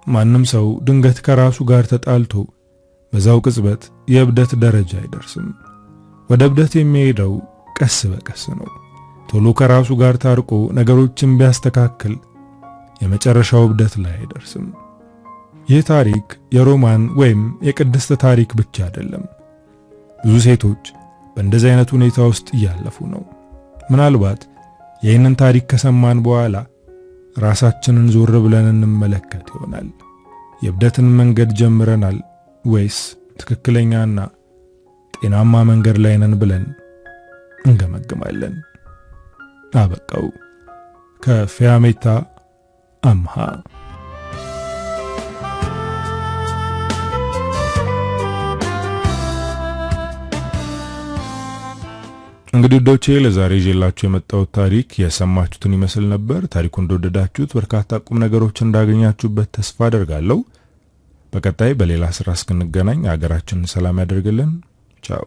ማንም ሰው ድንገት ከራሱ ጋር ተጣልቶ በዛው ቅጽበት የእብደት ደረጃ አይደርስም። ወደ እብደት የሚሄደው ቀስ በቀስ ነው። ቶሎ ከራሱ ጋር ታርቆ ነገሮችን ቢያስተካክል የመጨረሻው እብደት ላይ አይደርስም። ይህ ታሪክ የሮማን ወይም የቅድስት ታሪክ ብቻ አይደለም። ብዙ ሴቶች በእንደዚህ አይነት ሁኔታ ውስጥ እያለፉ ነው። ምናልባት ይህንን ታሪክ ከሰማን በኋላ ራሳችንን ዞር ብለን እንመለከት ይሆናል። የእብደትን መንገድ ጀምረናል ወይስ ትክክለኛና ጤናማ መንገድ ላይ ነን ብለን እንገመግማለን። አበቃው። ከፊያሜታ አምሃ። እንግዲህ ዶቼ ለዛሬ ይዤላችሁ የመጣሁት ታሪክ የሰማችሁትን ይመስል ነበር። ታሪኩን እንደወደዳችሁት በርካታ ቁም ነገሮች እንዳገኛችሁበት ተስፋ አደርጋለሁ። በቀጣይ በሌላ ስራ እስክንገናኝ ሀገራችንን ሰላም ያደርግልን። ቻው።